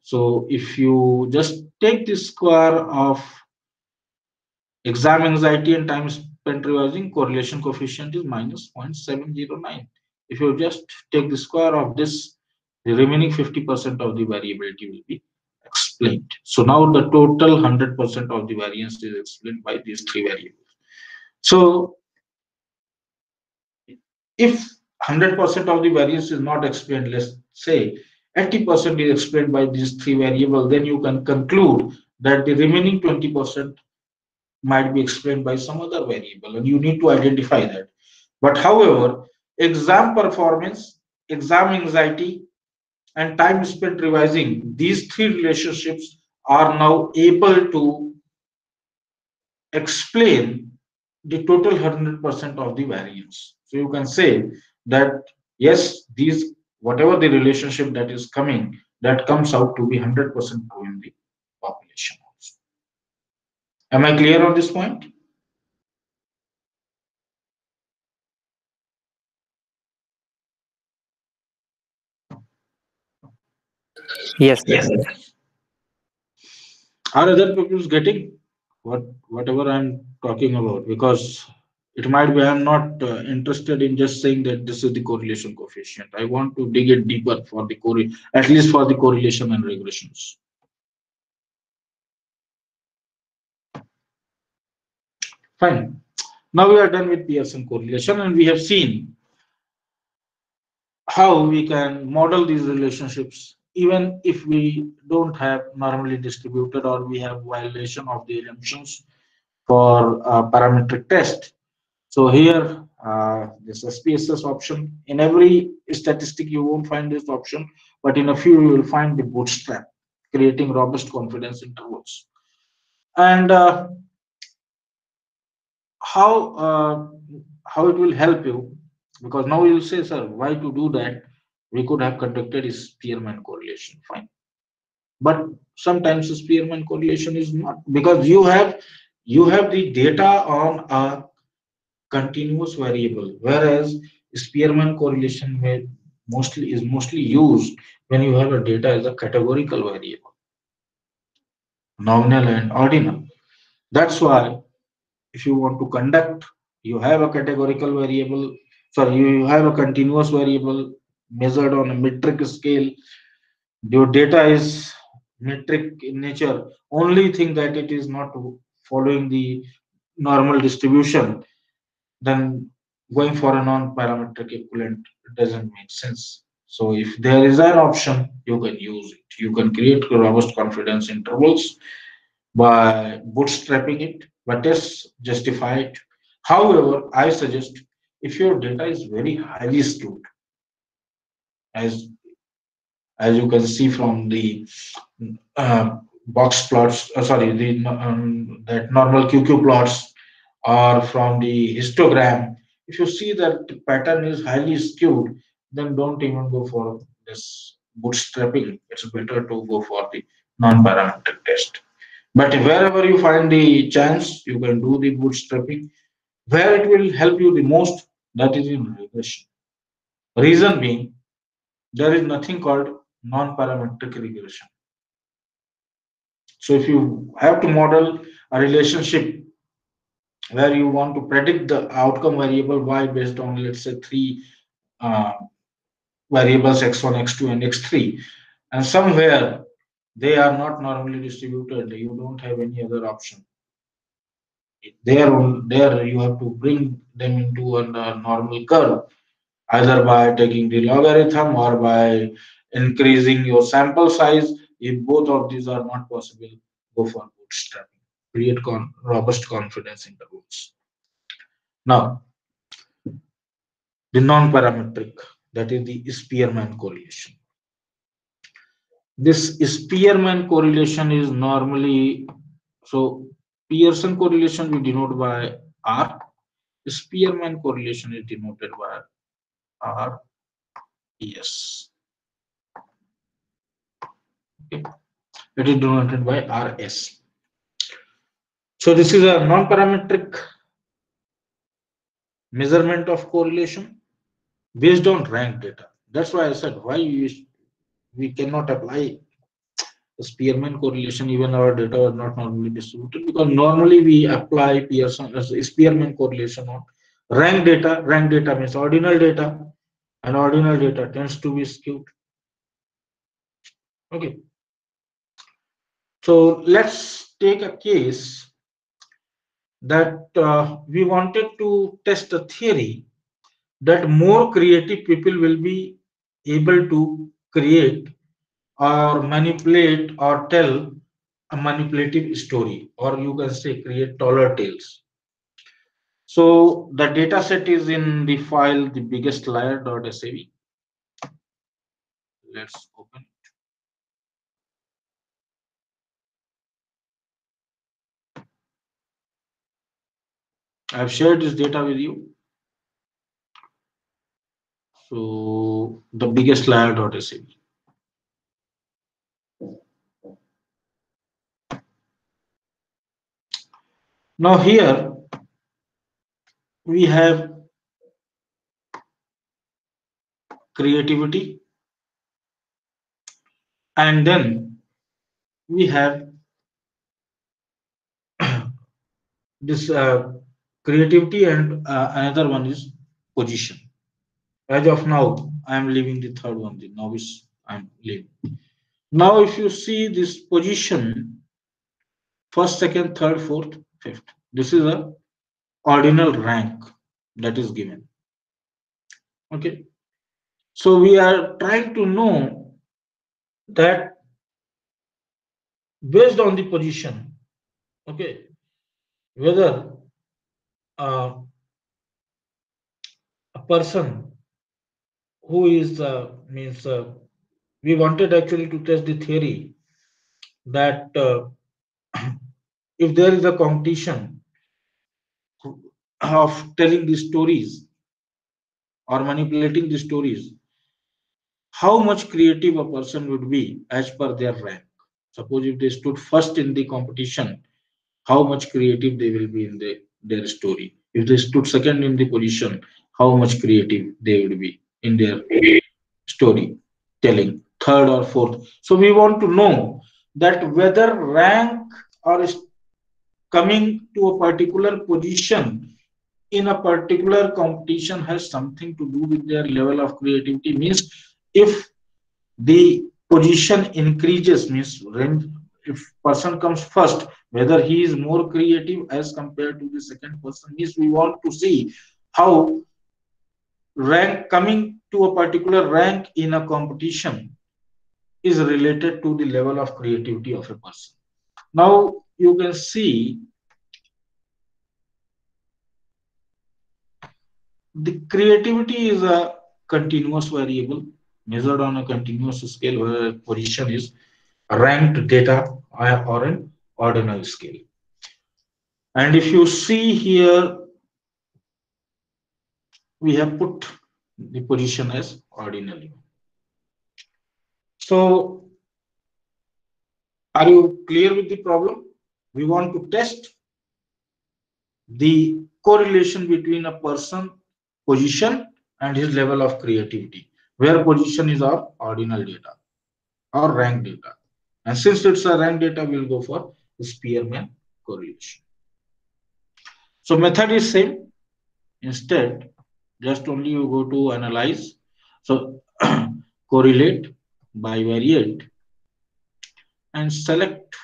So if you just take the square of exam anxiety and time spent revising, correlation coefficient is minus 0.709. If you just take the square of this, the remaining 50% of the variability will be explained. So now the total 100% of the variance is explained by these three variables. So if 100% of the variance is not explained, let's say 80% is explained by these three variables, then you can conclude that the remaining 20% might be explained by some other variable, and you need to identify that. But however, exam performance, exam anxiety, and time spent revising, these three relationships are now able to explain the total 100% of the variance. So you can say that yes, these, whatever the relationship that is coming, that comes out to be 100% true in the population also. Am I clear on this point? Yes, sir. Are other people getting whatever I'm talking about? Because it might be I'm not interested in just saying that this is the correlation coefficient. I want to dig it deeper for the at least for the correlation and regressions. Fine. Now we are done with Pearson correlation, and we have seen how we can model these relationships even if we don't have normally distributed or we have violation of the assumptions for a parametric test. So here, this SPSS option, in every statistic you won't find this option, but in a few you will find the bootstrap, creating robust confidence intervals. And how it will help you, because now you'll say, sir, why to do that? We could have conducted a Spearman correlation, fine. But sometimes Spearman correlation is not, because you have the data on a continuous variable, whereas Spearman correlation is mostly used when you have a data as a categorical variable, nominal and ordinal. That's why if you want to conduct You have a categorical variable, sorry, you have a continuous variable measured on a metric scale. Your data is metric in nature. Only thing that it is not following the normal distribution, then going for a non-parametric equivalent doesn't make sense. So if there is an option, you can use it. You can create robust confidence intervals by bootstrapping it, but tests justify it. However, I suggest if your data is very highly skewed, as as you can see from the box plots, sorry, the that normal QQ plots, or from the histogram, if you see that the pattern is highly skewed, then don't even go for this bootstrapping. It's better to go for the non-parametric test. But wherever you find the chance, you can do the bootstrapping. Where it will help you the most, that is in regression. Reason being, there is nothing called non-parametric regression. So if you have to model a relationship where you want to predict the outcome variable y based on, let's say, three uh, variables x1, x2, and x3, and somewhere they are not normally distributed, you don't have any other option. There you have to bring them into a normal curve, either by taking the logarithm or by increasing your sample size. If both of these are not possible, go for bootstrapping. Create robust confidence intervals. Now, the non-parametric, that is the Spearman correlation. This Spearman correlation is normally, so Pearson correlation we denote by R. Spearman correlation is denoted by R. Yes. Okay. It is denoted by RS. So this is a non-parametric measurement of correlation based on rank data. That's why I said why we cannot apply the Spearman correlation even our data are not normally distributed, because normally we apply Pearson as Spearman correlation on rank data. Rank data means ordinal data, and ordinal data tends to be skewed. Okay. So let's take a case that we wanted to test a theory that more creative people will be able to create or manipulate or tell a manipulative story, or you can say create taller tales. So the data set is in the file the biggest liar.sav. Let's open. I've shared this data with you. So the biggest liar.sav. Now here we have creativity, and then we have this creativity, and another one is position. As of now, I am leaving the third one, the novice. I'm leaving. Now, if you see this position, first, second, third, fourth, fifth, this is a ordinal rank that is given. Okay. So we are trying to know that based on the position, okay, whether uh, a person who is means we wanted actually to test the theory that if there is a competition of telling the stories or manipulating the stories, how much creative a person would be as per their rank. Suppose if they stood first in the competition, how much creative they will be in their story. If they stood second in the position, how much creative they would be in their story telling, third or fourth. So we want to know that whether rank or is coming to a particular position in a particular competition has something to do with their level of creativity. Means if the position increases, means if person comes first, whether he is more creative as compared to the second person, means we want to see how rank coming to a particular rank in a competition is related to the level of creativity of a person. Now you can see the creativity is a continuous variable measured on a continuous scale where position is ranked data or an ordinal scale. And if you see here, we have put the position as ordinally. So are you clear with the problem? We want to test the correlation between a person position and his level of creativity, where position is our ordinal data or rank data. And since it's a rank data, we'll go for Spearman correlation. So method is same. Instead, just only you go to analyze. So correlate, bivariate, and select.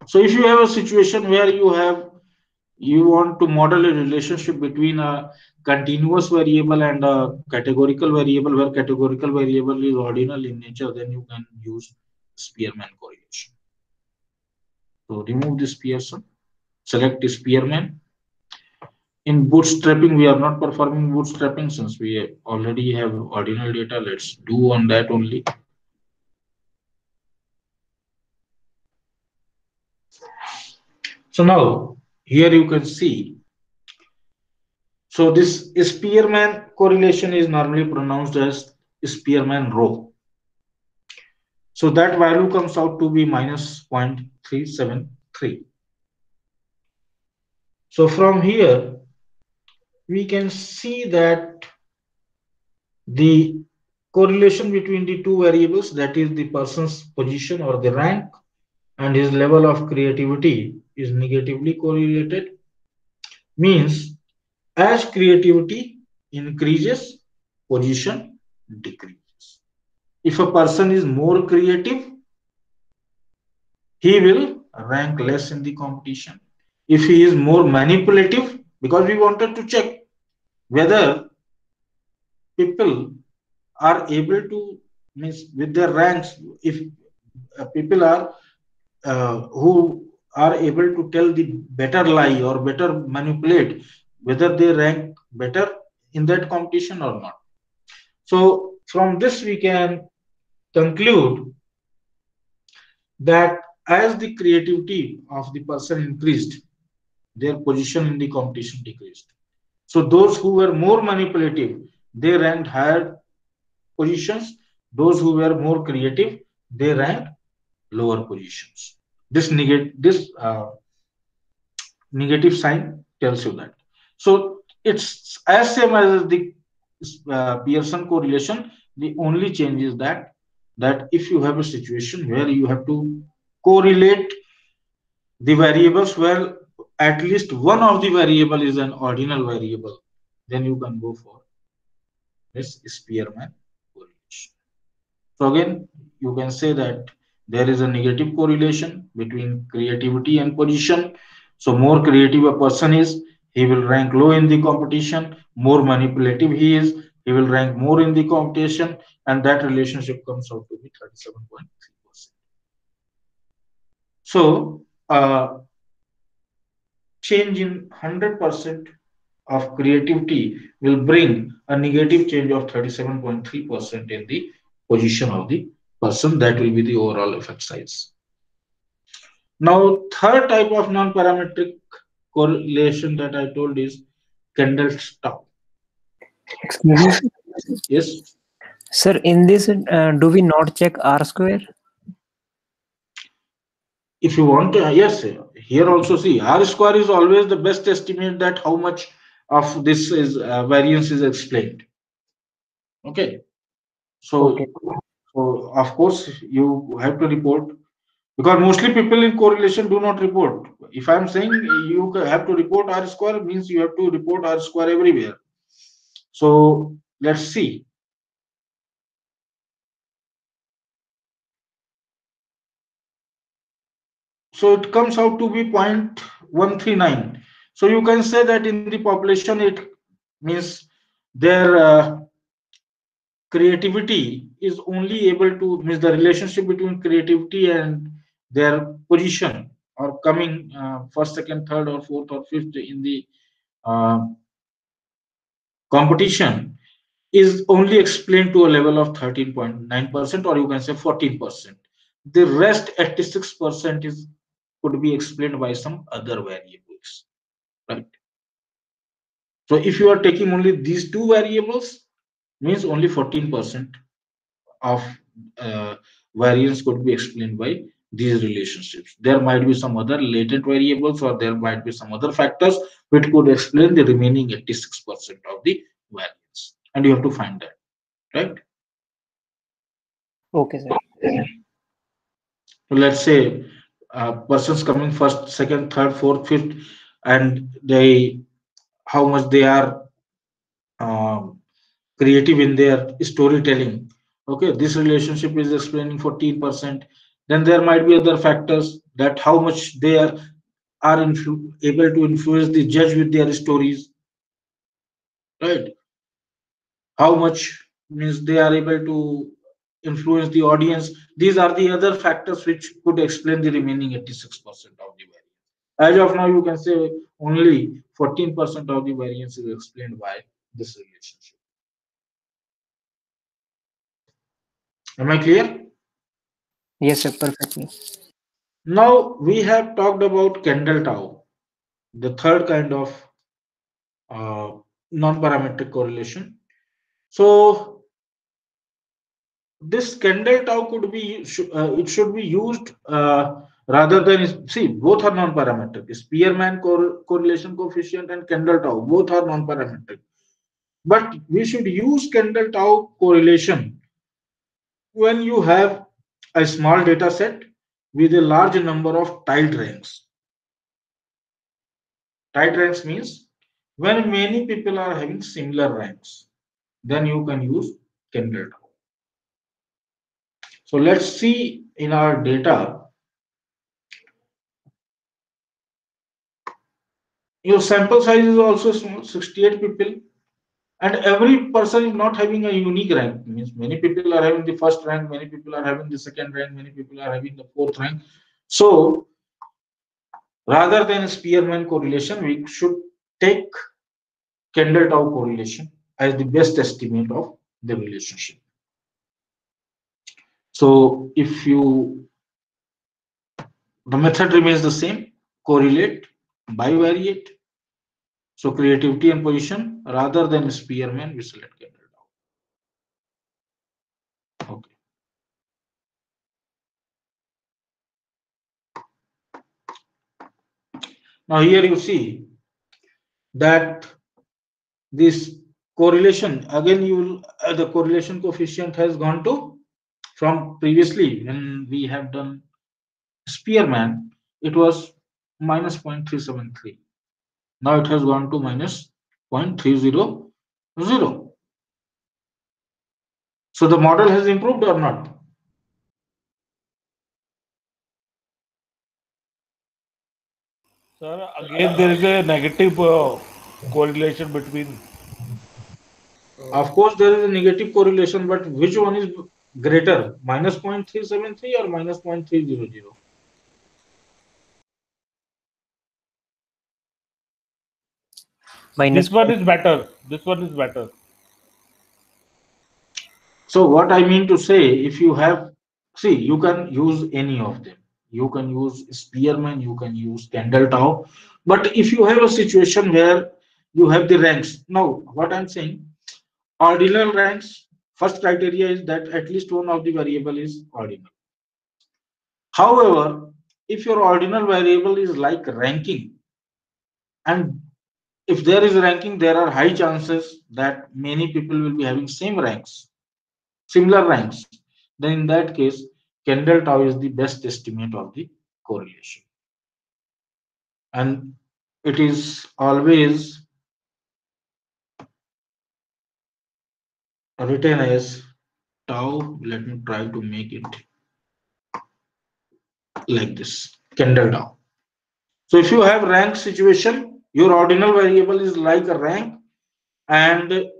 So if you have a situation where you want to model a relationship between a continuous variable and a categorical variable, where categorical variable is ordinal in nature, then you can use Spearman correlation. So remove this Pearson, select Spearman. In bootstrapping, we are not performing bootstrapping since we already have ordinal data. Let's do on that only. So now here you can see. So this Spearman correlation is normally pronounced as Spearman rho. So that value comes out to be minus 0.373. So from here, we can see that the correlation between the two variables, that is the person's position or the rank and his level of creativity, is negatively correlated. Means as creativity increases, position decreases. If a person is more creative, he will rank less in the competition. If he is more manipulative, because we wanted to check whether people are able to, means with their ranks, if people are who are able to tell the better lie or better manipulate, whether they rank better in that competition or not. So from this we can conclude that as the creativity of the person increased, their position in the competition decreased. So those who were more manipulative, they ranked higher positions. Those who were more creative, they ranked lower positions. This negative sign tells you that. So it's as same as the Pearson correlation. The only change is that if you have a situation where you have to correlate the variables where at least one of the variable is an ordinal variable, then you can go for this Spearman correlation. So again, you can say that there is a negative correlation between creativity and position. So more creative a person is, he will rank low in the competition. More manipulative he is, he will rank more in the competition, and that relationship comes out to be 37.3%. So change in 100% of creativity will bring a negative change of 37.3% in the position of the person. That will be the overall effect size. Now, third type of non-parametric correlation that I told is Kendall-Stau. Excuse me, Yes. sir. In this, do we not check R square? If you want to, yes, here also see R square is always the best estimate that how much of this is variance is explained. Okay. So, Okay. so of course you have to report Because mostly people in correlation do not report. If I'm saying you have to report R square, means you have to report R square everywhere. So let's see. So it comes out to be 0.139. So you can say that in the population it means their creativity is only able to means the relationship between creativity and their position or coming first, second, third, or fourth or fifth in the uh, competition is only explained to a level of 13.9%, or you can say 14%. The rest 86% is could be explained by some other variables, right? So if you are taking only these two variables, means only 14% of uh, variance could be explained by these relationships. There might be some other latent variables, or there might be some other factors which could explain the remaining 86% of the variance, and you have to find that, right? Okay, sir. So let's say persons coming first, second, third, fourth, fifth, and they how much they are um, creative in their storytelling. Okay, this relationship is explaining 14%. Then there might be other factors that how much they are able to influence the judge with their stories, right? How much means they are able to influence the audience. These are the other factors which could explain the remaining 86% of the variance. As of now, you can say only 14% of the variance is explained by this relationship. Am I clear? Yes, sir. Perfectly. Now we have talked about Kendall Tau, the third kind of uh, non-parametric correlation. So this Kendall Tau could be it should be used rather than see both are non-parametric. Spearman correlation coefficient and Kendall Tau both are non-parametric. But we should use Kendall Tau correlation when you have a small data set with a large number of tiled ranks. Tight ranks means when many people are having similar ranks, then you can use Kendall Tau. So let's see in our data, your sample size is also small, 68 people, and every person is not having a unique rank. Means many people are having the first rank, many people are having the second rank, many people are having the fourth rank. So rather than Spearman correlation, we should take Kendall Tau correlation as the best estimate of the relationship. So if you the method remains the same, correlate, bivariate. So creativity and position rather than Spearman, we select Kendall Tau. Okay. Now here you see that this correlation again you will the correlation coefficient has gone to from previously when we have done Spearman it was minus 0.373. Now it has gone to minus 0.300. So the model has improved or not? Sir, again there is a negative correlation between. Of course, there is a negative correlation, but which one is greater, minus 0.373 or minus 0.300? Minus This one point. is better. This one is better. So what I mean to say, if you have, see, you can use any of them. You can use Spearman, you can use Kendall Tau. But if you have a situation where you have the ranks, now what I'm saying, ordinal ranks, first criteria is that at least one of the variable is ordinal. However, if your ordinal variable is like ranking, and if there is ranking, there are high chances that many people will be having same ranks, similar ranks. Then in that case, Kendall tau is the best estimate of the correlation. And it is always written as tau. Let me try to make it like this, Kendall tau. So if you have rank situation, your ordinal variable is like a rank, and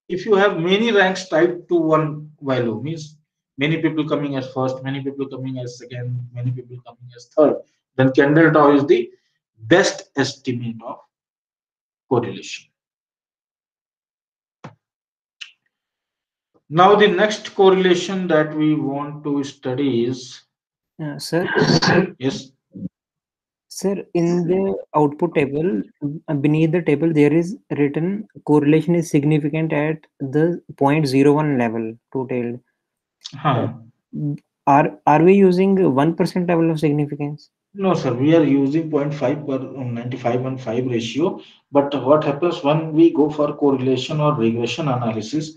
if you have many ranks tied to one value, means many people coming as first, many people coming as second, many people coming as third, then Kendall tau is the best estimate of correlation. Now the next correlation that we want to study is, Sir, yes, sir, in the output table, beneath the table, there is written correlation is significant at the 0.01 level, two-tailed. huh. Are we using 1% level of significance? No, sir, we are using 0.5 per 95:5 ratio. But what happens when we go for correlation or regression analysis?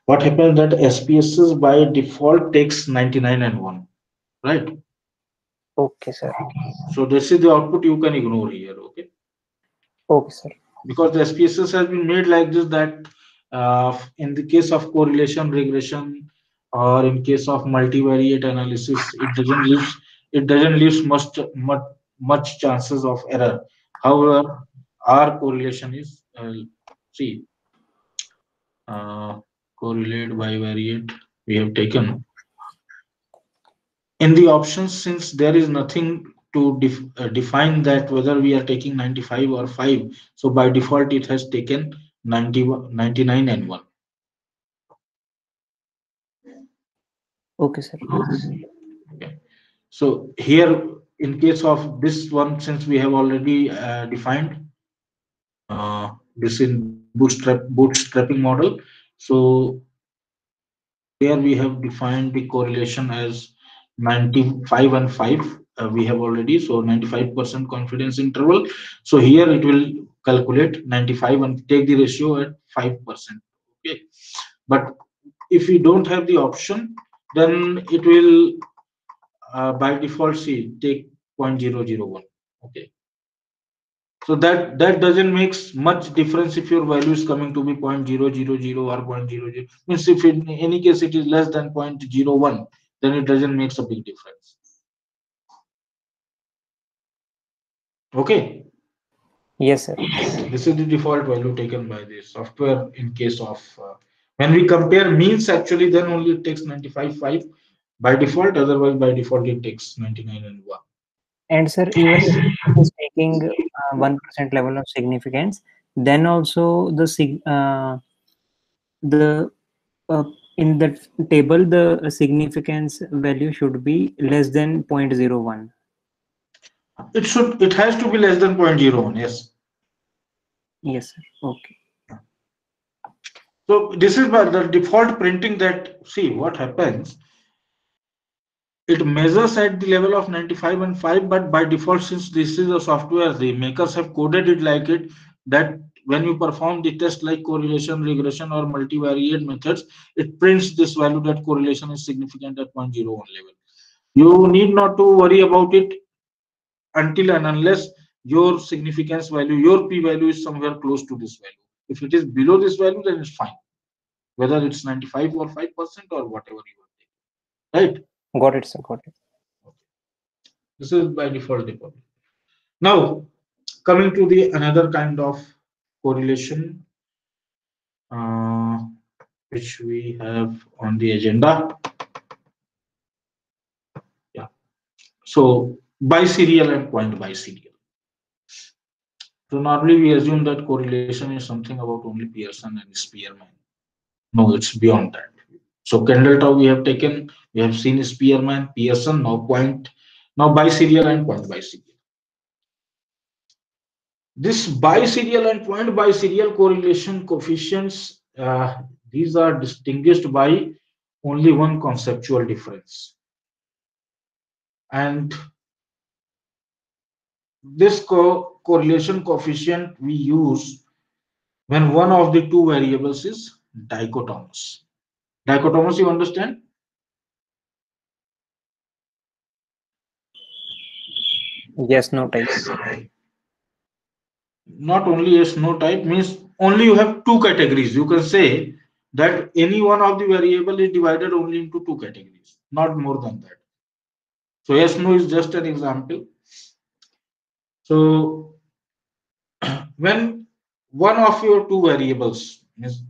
What happens that SPSS by default takes 99 and 1, right? Okay, sir. So this is the output you can ignore here, okay? Okay, sir. Because the SPSS has been made like this that in the case of correlation, regression, or in case of multivariate analysis, it doesn't leave much chances of error. However, our correlation is see correlate bivariate we have taken in the options, since there is nothing to define that whether we are taking 95 or 5, so by default it has taken 99 and 1. Okay, sir. Okay. So here in case of this one, since we have already defined this in bootstrapping model, so here we have defined the correlation as 95 and 5. We have already, so 95% confidence interval. So here it will calculate 95 and take the ratio at 5%. Okay. But if we don't have the option, then it will by default see take 0.001. Okay. So that doesn't make much difference if your value is coming to be 0.000 or 0.00. Means if in any case it is less than 0.01, then it doesn't make a big difference. Okay. Yes, sir. This is the default value taken by the software in case of when we compare means, actually then only it takes 95.5 by default, otherwise by default it takes 99 and 1. And sir, even if it is taking 1% level of significance, then also the in the table the significance value should be less than 0.01. It has to be less than 0.01, yes. Yes, sir. Okay. So this is by the default printing that, see what happens. It measures at the level of 95 and 5, but by default, since this is a software, the makers have coded it like it that when you perform the test like correlation, regression, or multivariate methods, it prints this value that correlation is significant at 0.01 level. You need not to worry about it until and unless your significance value, your p value is somewhere close to this value. If it is below this value, then it's fine, whether it's 95 or 5% or whatever you want, right? Got it, sir. Got it. This is by default. Now, coming to the another kind of correlation uh, which we have on the agenda. Yeah. So biserial and point biserial. So normally we assume that correlation is something about only Pearson and Spearman. No, it's beyond that. So Kendall tau we have taken, we have seen Spearman, Pearson, now biserial and point biserial. This biserial and point biserial correlation coefficients, these are distinguished by only one conceptual difference. And this correlation coefficient we use when one of the two variables is dichotomous. Dichotomous, you understand? Yes, no type. Not only yes, no type means only you have two categories. You can say that any one of the variable is divided only into two categories, not more than that. So yes, no is just an example. So when one of your two variables means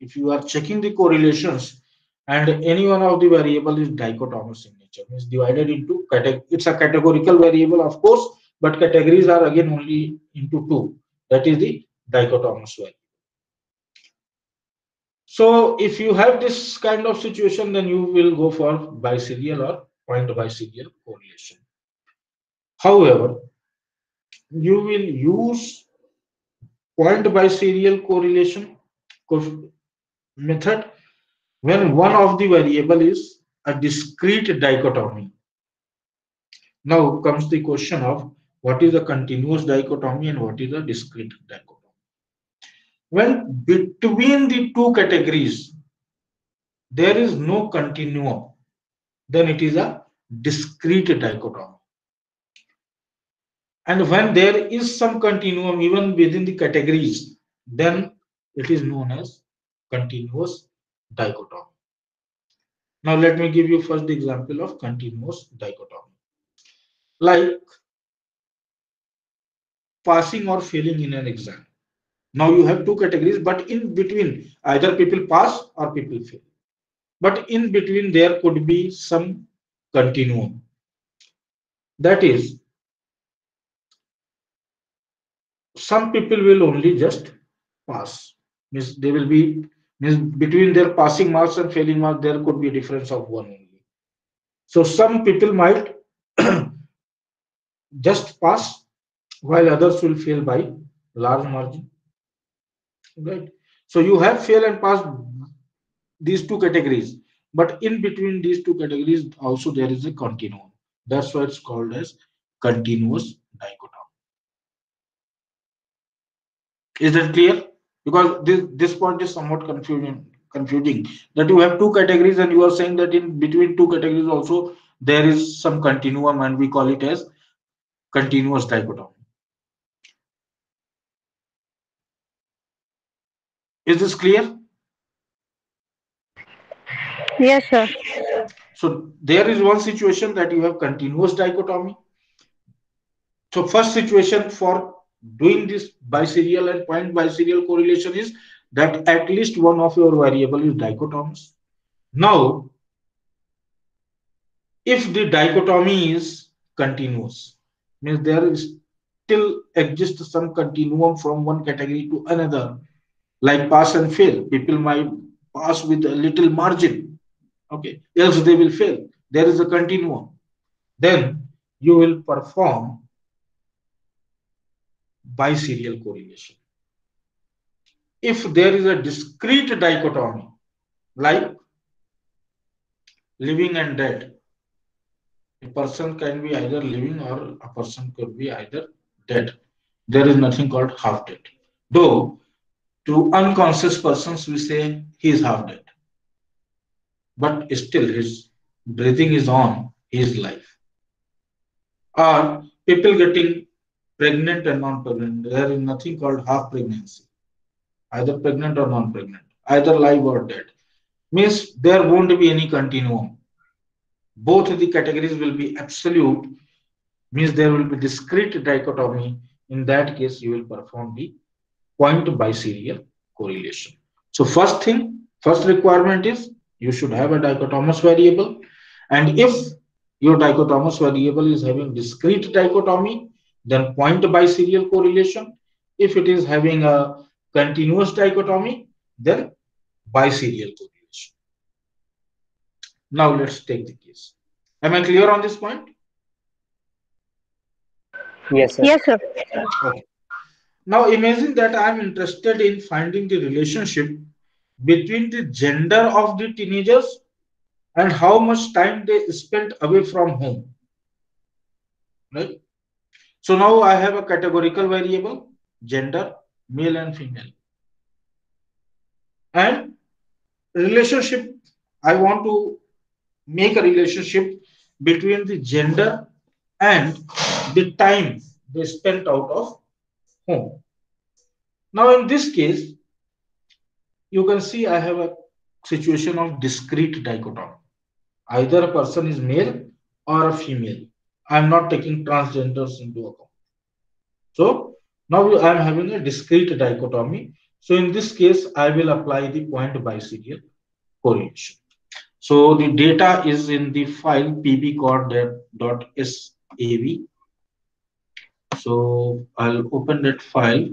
if you are checking the correlations and any one of the variable is dichotomous in nature means divided into it's a categorical variable of course, but categories are again only into two, that is the dichotomous variable. So if you have this kind of situation, then you will go for biserial or point biserial correlation. However, you will use point biserial correlation method when one of the variable is a discrete dichotomy. Now comes the question of what is a continuous dichotomy and what is a discrete dichotomy. When between the two categories there is no continuum, then it is a discrete dichotomy. And when there is some continuum even within the categories, then it is known as continuous dichotomy. Now let me give you first the example of continuous dichotomy. Like passing or failing in an exam. Now you have two categories, but in between either people pass or people fail. But in between there could be some continuum. That is, some people will only just pass. Means they will be means between their passing marks and failing marks there could be a difference of one only. So some people might just pass while others will fail by large margin. Right. So you have fail and pass these two categories, but in between these two categories also there is a continuum. That's why it's called as continuous dichotomy. Is that clear? Because this point is somewhat confusing that you have two categories and you are saying that in between two categories also there is some continuum and we call it as continuous dichotomy. Is this clear? Yes, sir. So there is one situation that you have continuous dichotomy. So first situation for doing this biserial and point biserial correlation is that at least one of your variable is dichotomous. Now, if the dichotomy is continuous, means there is still exists some continuum from one category to another, like pass and fail. People might pass with a little margin, okay, else they will fail. There is a continuum. Then you will perform biserial correlation. If there is a discrete dichotomy, like living and dead, a person can be either living or a person could be either dead. There is nothing called half dead. Though to unconscious persons we say he is half dead, but still his breathing is on, he is life. Or people getting pregnant and non-pregnant, there is nothing called half pregnancy, either pregnant or non-pregnant, either live or dead. Means there won't be any continuum. Both the categories will be absolute, means there will be discrete dichotomy. In that case, you will perform the point biserial correlation. So first requirement is you should have a dichotomous variable. And if your dichotomous variable is having discrete dichotomy, then point biserial correlation. If it is having a continuous dichotomy, then biserial correlation. Now let's take the case. Am I clear on this point? Yes, sir. Yes, sir. Okay. Now imagine that I am interested in finding the relationship between the gender of the teenagers and how much time they spent away from home. Right? So now I have a categorical variable, gender, male and female. And relationship, I want to make a relationship between the gender and the time they spent out of home. Now in this case, you can see I have a situation of discrete dichotomy. Either a person is male or a female. I'm not taking transgenders into account. So now I'm having a discrete dichotomy. So in this case, I will apply the point biserial correlation. So the data is in the file pbcord.sav. So I'll open that file.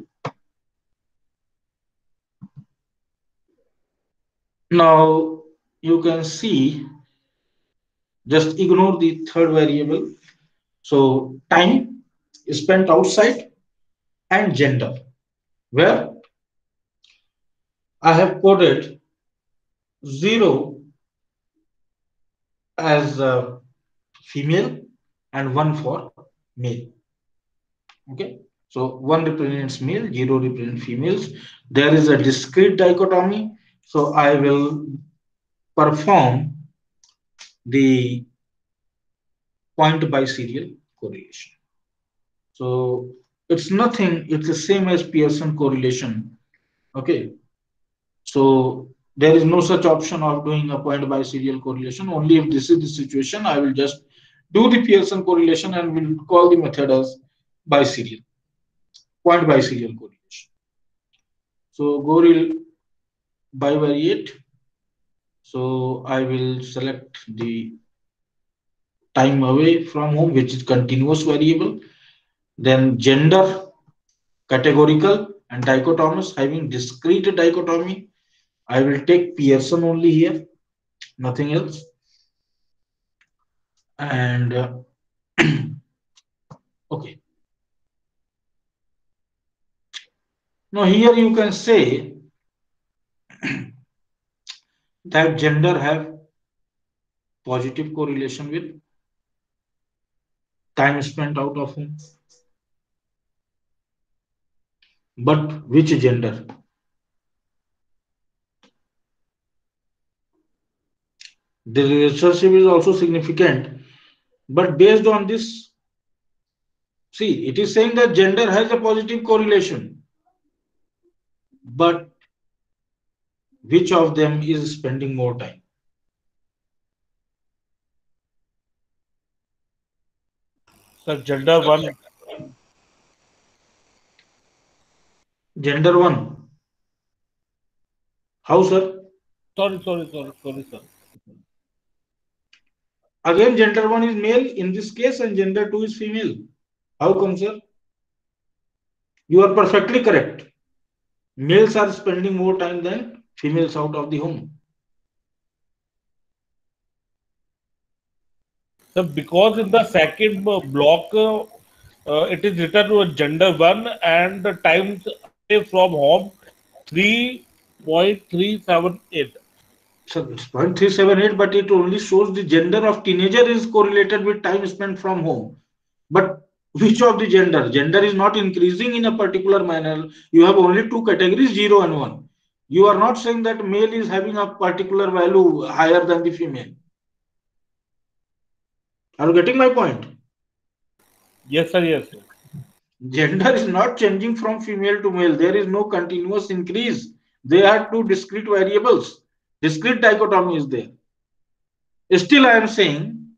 Now you can see, just ignore the third variable. So time spent outside and gender, where I have coded 0 as female and 1 for male. Okay, so 1 represents male, 0 represents females. There is a discrete dichotomy, so I will perform the point biserial correlation. So it's nothing, it's the same as Pearson correlation. Okay, so there is no such option of doing a point biserial correlation. Only if this is the situation, I will just do the Pearson correlation and we'll call the method as biserial, point biserial correlation. So go will bivariate. So I will select the time away from home, which is continuous variable. Then gender, categorical and dichotomous, having discrete dichotomy. I will take Pearson only here, nothing else. And okay. Now here you can say that gender have positive correlation with time spent out of home. But which gender? The relationship is also significant, but based on this, see, it is saying that gender has a positive correlation, but which of them is spending more time? Sir, gender one. Gender one. How, sir? Sorry, sir. Again, gender one is male in this case and gender two is female. How come, sir? You are perfectly correct. Males are spending more time than females out of the home. So because in the second block, it is written to gender one and the times away from home 3.378. So it's 0.378, but it only shows the gender of teenager is correlated with time spent from home. But which of the gender? Gender is not increasing in a particular manner. You have only two categories, 0 and 1. You are not saying that male is having a particular value higher than the female. Are you getting my point? Yes, sir. Yes, sir. Gender is not changing from female to male. There is no continuous increase. They are two discrete variables. Discrete dichotomy is there. Still, I am saying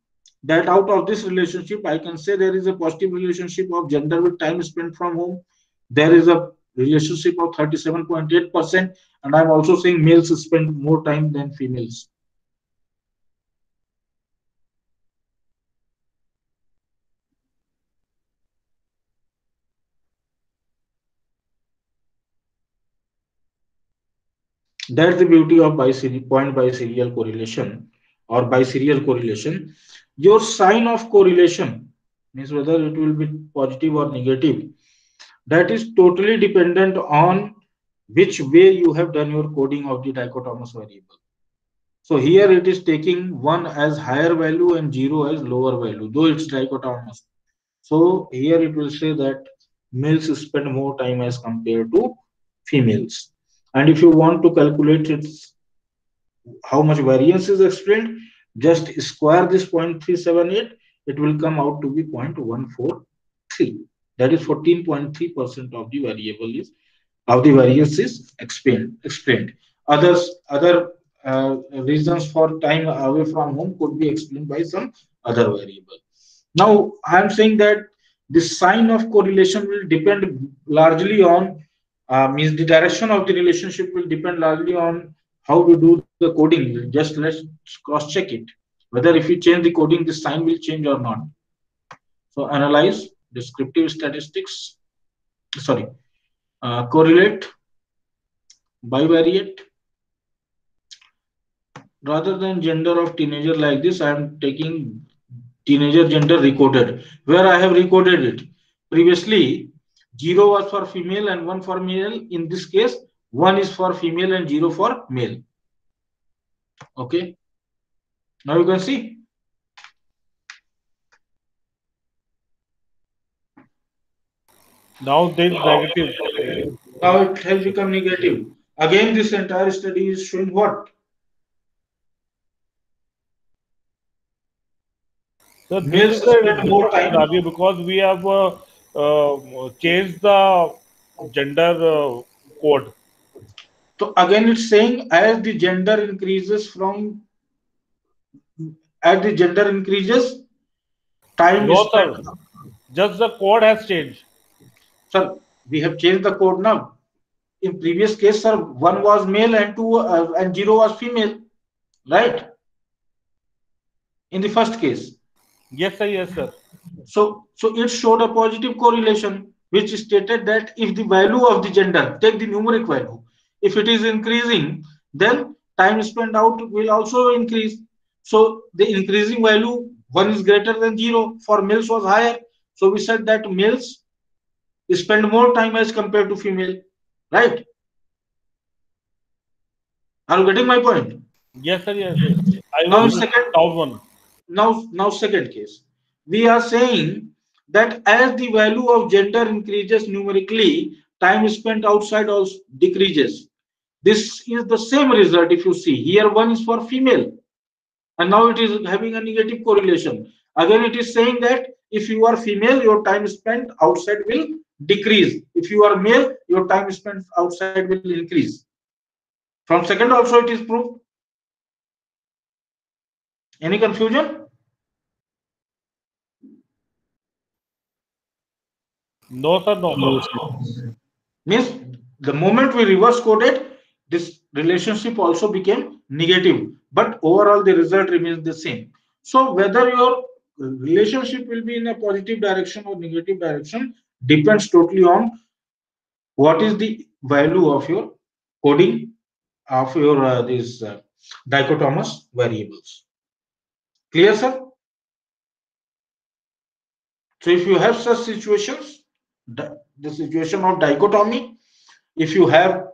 that out of this relationship, I can say there is a positive relationship of gender with time spent from home. There is a relationship of 37.8%, and I'm also saying males spend more time than females. That's the beauty of point biserial correlation or biserial correlation. Your sign of correlation means whether it will be positive or negative. That is totally dependent on which way you have done your coding of the dichotomous variable. So here it is taking 1 as higher value and 0 as lower value, though it's dichotomous. So here it will say that males spend more time as compared to females. And if you want to calculate its how much variance is explained, just square this 0.378, it will come out to be 0.14 That is 14.3% of the variable is of the variance is explained. Other reasons for time away from home could be explained by some other variable. Now I am saying that the sign of correlation will depend largely on means the direction of the relationship will depend largely on how we do the coding. Just let's cross check it whether if we change the coding the sign will change or not. So analyze descriptive statistics. Sorry, correlate, bivariate. Rather than gender of teenager like this, I am taking teenager gender recorded, where I have recorded it. Previously, 0 was for female and 1 for male. In this case, 1 is for female and 0 for male. Okay. Now you can see. Now there is negative. Now it has become negative. Again, this entire study is showing what? So Males this is a spend more different time. scenario because we have changed the gender code. So again, it's saying as the gender increases time is No, spent. sir. Just the code has changed. Sir, we have changed the code now. In previous case, sir, 1 was male and 2 and 0 was female, right? In the first case. Yes, sir. Yes, sir. So it showed a positive correlation, which stated that if the value of the gender, take the numeric value, if it is increasing, then time spent out will also increase. So the increasing value, 1 is greater than 0, for males was higher. So we said that males spend more time as compared to female, right? Are you getting my point? Yes, sir. Yes, sir. I Now was second, down one. now second case, we are saying that as the value of gender increases numerically, time spent outside also decreases. This is the same result. If you see here, 1 is for female and now it is having a negative correlation. Again, it is saying that if you are female, your time spent outside will decrease. If you are male, your time spent outside will increase. From second also it is proved. Any confusion? No, sir. No. No, sir. Means the moment we reverse coded, this relationship also became negative, but overall the result remains the same. So whether your relationship will be in a positive direction or negative direction depends totally on what is the value of your coding of your these dichotomous variables. Clear, sir? So if you have such situations, the situation of dichotomy, if you have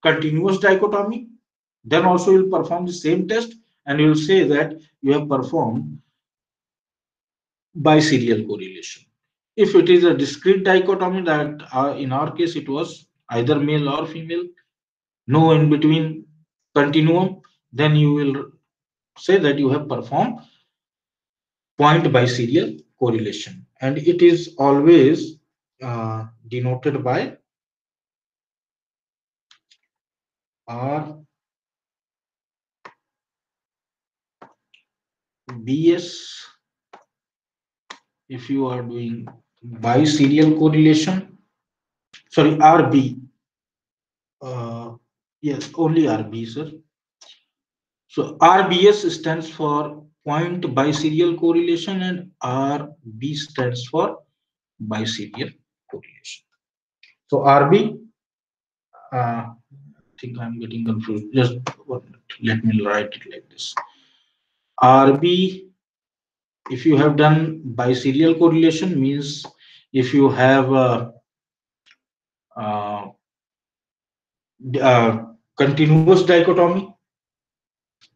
continuous dichotomy, then also you'll perform the same test and you'll say that you have performed biserial correlation. If it is a discrete dichotomy, that in our case it was either male or female, no in between continuum, then you will say that you have performed point biserial correlation, and it is always denoted by RBS. If you are doing biserial correlation, sorry, RB, yes, only RB, sir. So RBS stands for point biserial correlation and RB stands for biserial correlation. So RB, I think I'm getting confused. Just let me write it like this. RB, if you have done biserial correlation, means if you have uh, continuous dichotomy,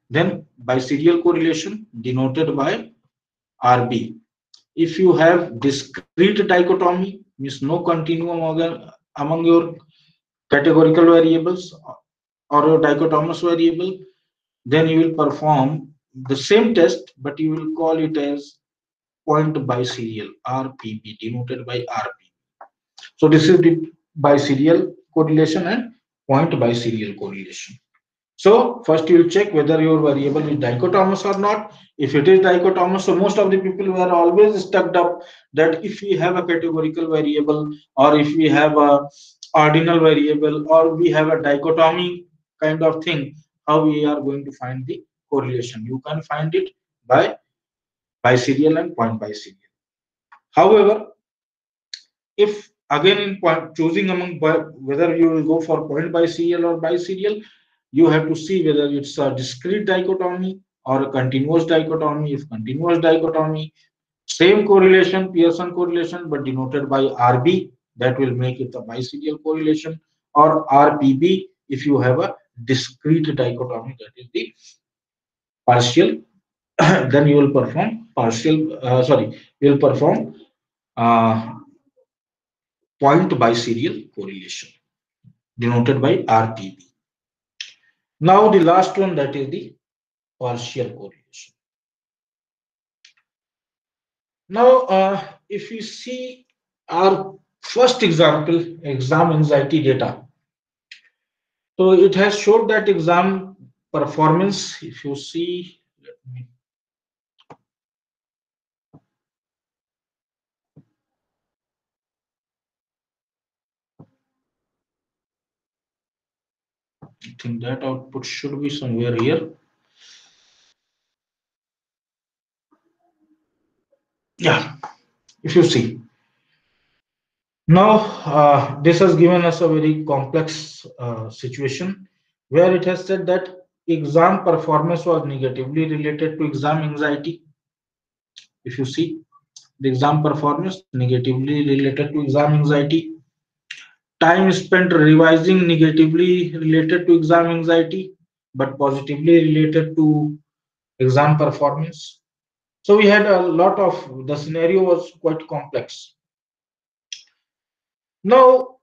then biserial correlation denoted by RB. If you have discrete dichotomy, means no continuum among your categorical variables or your dichotomous variable, then you will perform the same test, but you will call it as point biserial, RPB, denoted by RP. So this is the biserial correlation and point biserial correlation. So first you will check whether your variable is dichotomous or not. If it is dichotomous, so most of the people were always stuck up that if we have a categorical variable, or if we have a ordinal variable, or we have a dichotomy kind of thing, how we are going to find the correlation. You can find it by biserial and point biserial. However, if again in point choosing among whether you will go for point biserial or biserial, you have to see whether it's a discrete dichotomy or a continuous dichotomy. If continuous dichotomy, same correlation, Pearson correlation, but denoted by RB, that will make it a biserial correlation, or RPB if you have a discrete dichotomy, that is the partial, then you will perform partial, you will perform uh, point biserial correlation denoted by RPB. Now the last one, that is the partial correlation. Now, if you see our first example, exam anxiety data. So it has showed that exam performance, if you see, let me I think that output should be somewhere here. Yeah, if you see. Now, this has given us a very complex situation where it has said that exam performance was negatively related to exam anxiety. If you see, the exam performance negatively related to exam anxiety. Time spent revising negatively related to exam anxiety, but positively related to exam performance. So we had a lot of, the scenario was quite complex. Now,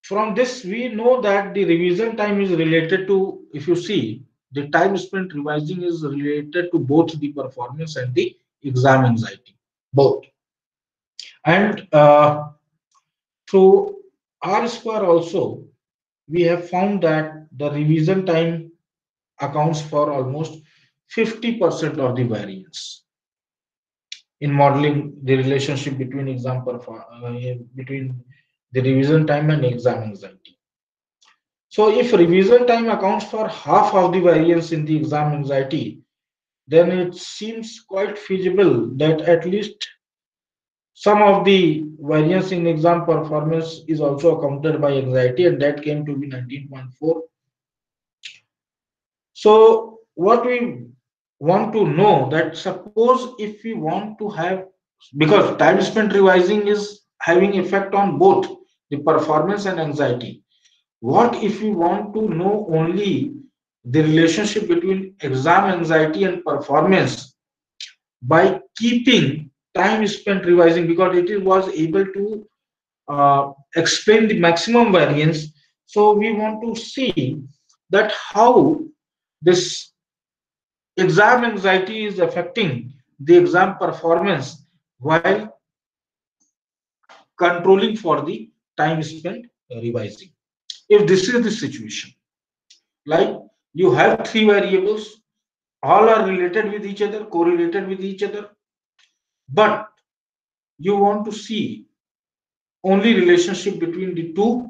from this, we know that the revision time is related to, if you see, the time spent revising is related to both the performance and the exam anxiety, both. And through R square also, we have found that the revision time accounts for almost 50% of the variance in modeling the relationship between between the revision time and exam anxiety. So if revision time accounts for half of the variance in the exam anxiety, then it seems quite feasible that at least some of the variance in exam performance is also accounted by anxiety, and that came to be 19.4. So what we want to know, that suppose if we want to have, because time spent revising is having effect on both the performance and anxiety. What if we want to know only the relationship between exam anxiety and performance by keeping time spent revising, because it was able to explain the maximum variance. So we want to see that how this exam anxiety is affecting the exam performance while controlling for the time spent revising. If this is the situation, like you have three variables, all are related with each other, correlated with each other, but you want to see only relationship between the two,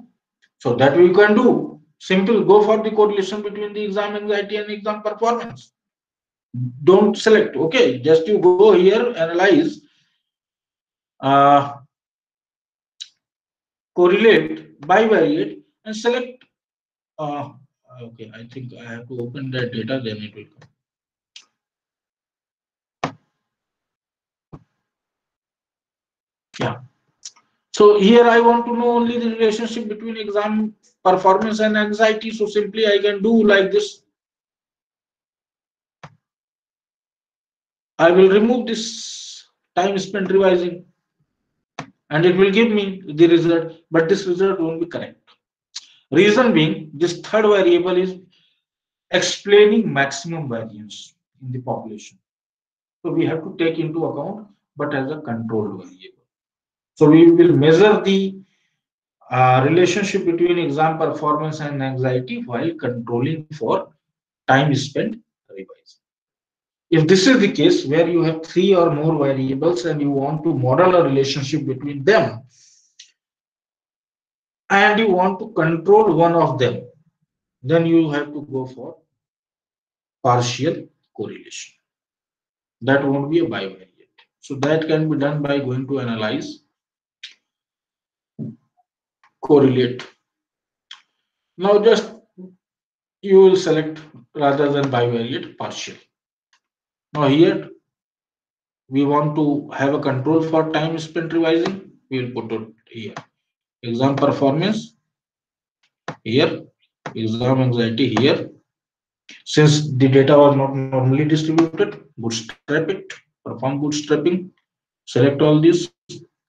so that we can do simple, go for the correlation between the exam anxiety and exam performance. Don't select, okay, just you go here, analyze, uh, correlate, bivariate, and select. Okay, I think I have to open that data, then it will come. Yeah. So here I want to know only the relationship between exam performance and anxiety. So simply I can do like this. I will remove this time spent revising, and it will give me the result, but this result won't be correct. Reason being, this third variable is explaining maximum variance in the population. So we have to take into account but as a controlled variable. So we will measure the relationship between exam performance and anxiety while controlling for time spent revising. If this is the case where you have 3 or more variables and you want to model a relationship between them and you want to control one of them, then you have to go for partial correlation. That won't be a bivariate. So that can be done by going to analyze, correlate. Now just you will select rather than bivariate partial. Now here we want to have a control for time spent revising. We will put it here. Exam performance here, exam anxiety here. Since the data was not normally distributed, bootstrap it, perform bootstrapping, select all these,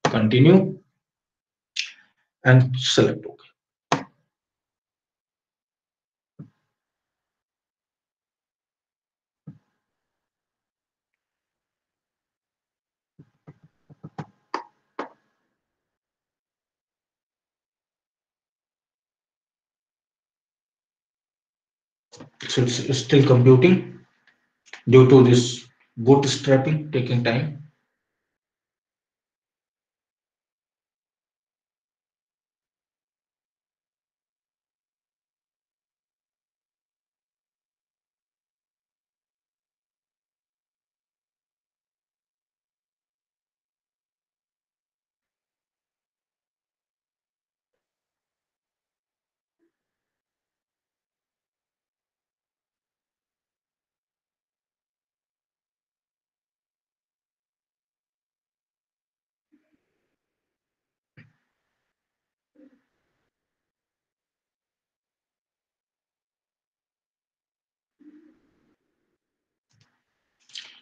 continue, and select OK. So it's still computing due to this bootstrapping taking time.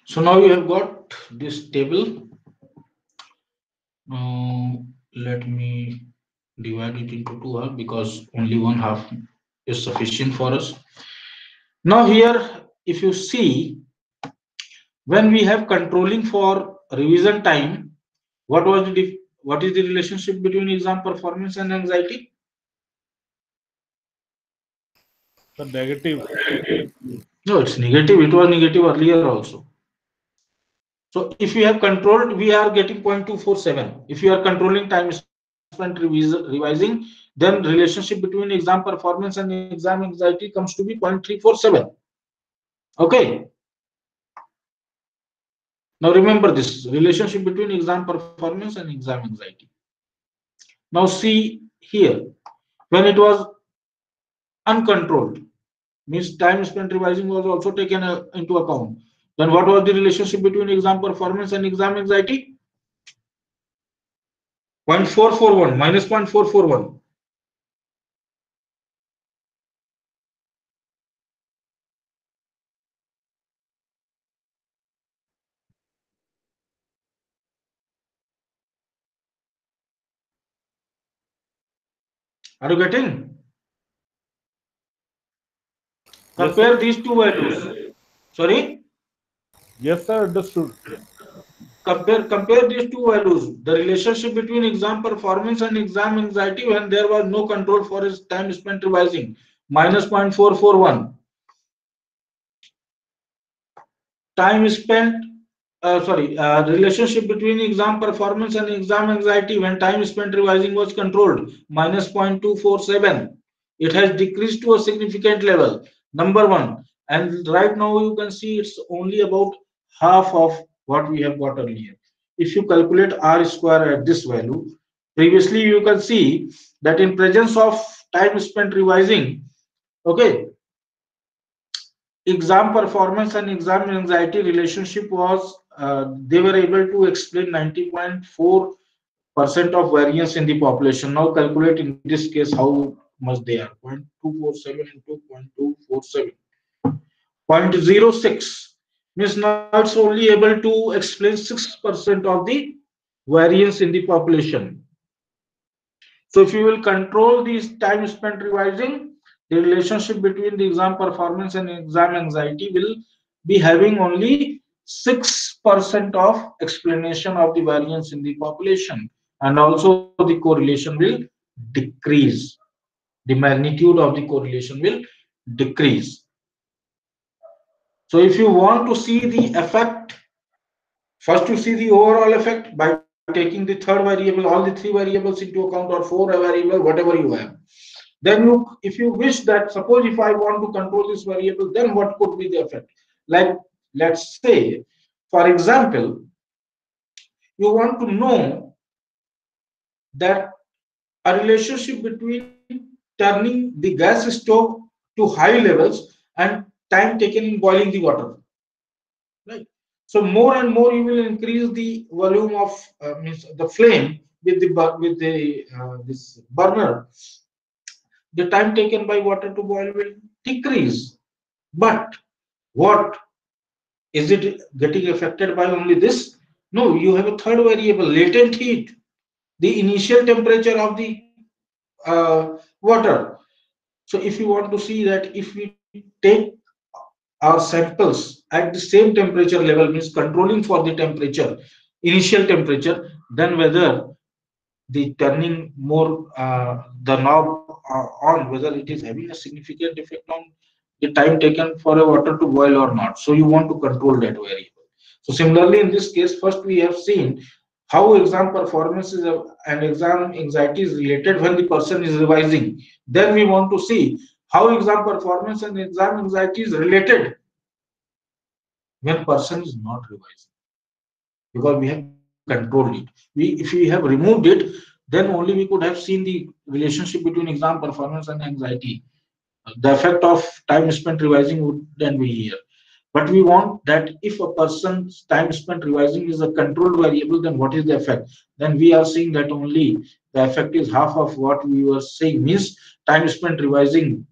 So now you have got this table. Let me divide it into two halves because only one half is sufficient for us. Now here, if you see, when we have controlling for revision time, what is the relationship between exam performance and anxiety? The negative. No, it's negative. It was negative earlier also. So if you have controlled, we are getting 0.247. If you are controlling time spent revising, then relationship between exam performance and exam anxiety comes to be 0.347. Okay. Now remember this relationship between exam performance and exam anxiety. Now see here, when it was uncontrolled, means time spent revising was also taken into account. Then what was the relationship between exam performance and exam anxiety? 0.441 minus 0.441. Are you getting? Compare these two values. Sorry? Yes, sir, understood. Compare these two values. The relationship between exam performance and exam anxiety when there was no control for his time spent revising. Minus 0.441. Time spent, relationship between exam performance and exam anxiety when time spent revising was controlled. Minus 0.247. It has decreased to a significant level. Number one. And right now you can see it's only about half of what we have got earlier. If you calculate R square at this value, previously you can see that in presence of time spent revising, okay, exam performance and exam anxiety relationship was they were able to explain 90.4% of variance in the population. Now calculate in this case how much they are. 0.247 into 0.247. 0.06 means now it's only able to explain 6% of the variance in the population. So if you will control these time spent revising, the relationship between the exam performance and exam anxiety will be having only 6% of explanation of the variance in the population, and also the correlation will decrease. The magnitude of the correlation will decrease. So if you want to see the effect, first you see the overall effect by taking the third variable, all the three variables into account, or four variable, whatever you have. Then you, if you wish that, suppose if I want to control this variable, then what could be the effect? Like, let's say, for example, you want to know that a relationship between turning the gas stove to high levels and time taken in boiling the water, right? So more and more you will increase the volume of means the flame with the this burner, the time taken by water to boil will decrease. But what, is it getting affected by only this? No, you have a third variable, latent heat, the initial temperature of the water. So if you want to see that, if we take our samples at the same temperature level, means controlling for the temperature, initial temperature, then whether the turning more the knob on, whether it is having a significant effect on the time taken for a water to boil or not. So you want to control that variable. So similarly in this case, first we have seen how exam performance is and exam anxiety is related when the person is revising. Then we want to see how exam performance and exam anxiety is related when person is not revising, because we have controlled it. If we have removed it, then only we could have seen the relationship between exam performance and anxiety. The effect of time spent revising would then be here. But we want that if a person's time spent revising is a controlled variable, then what is the effect? Then we are seeing that only the effect is half of what we were saying, means time spent revising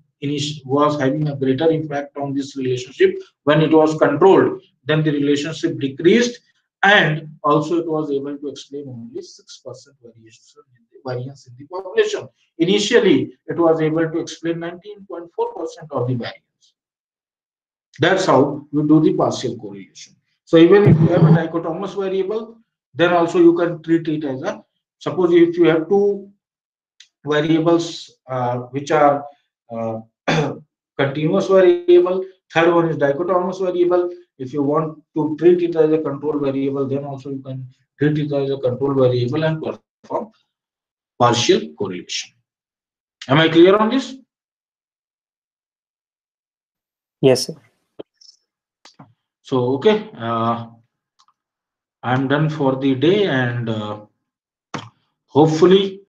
was having a greater impact on this relationship. When it was controlled, then the relationship decreased, and also it was able to explain only 6% variance in the population. Initially, it was able to explain 19.4% of the variance. That's how you do the partial correlation. So even if you have a dichotomous variable, then also you can treat it as a, suppose if you have two variables which are uh, continuous variable, third one is dichotomous variable. If you want to treat it as a control variable, then also you can treat it as a control variable and perform partial correlation. Am I clear on this? Yes, sir. So okay, I'm done for the day, and hopefully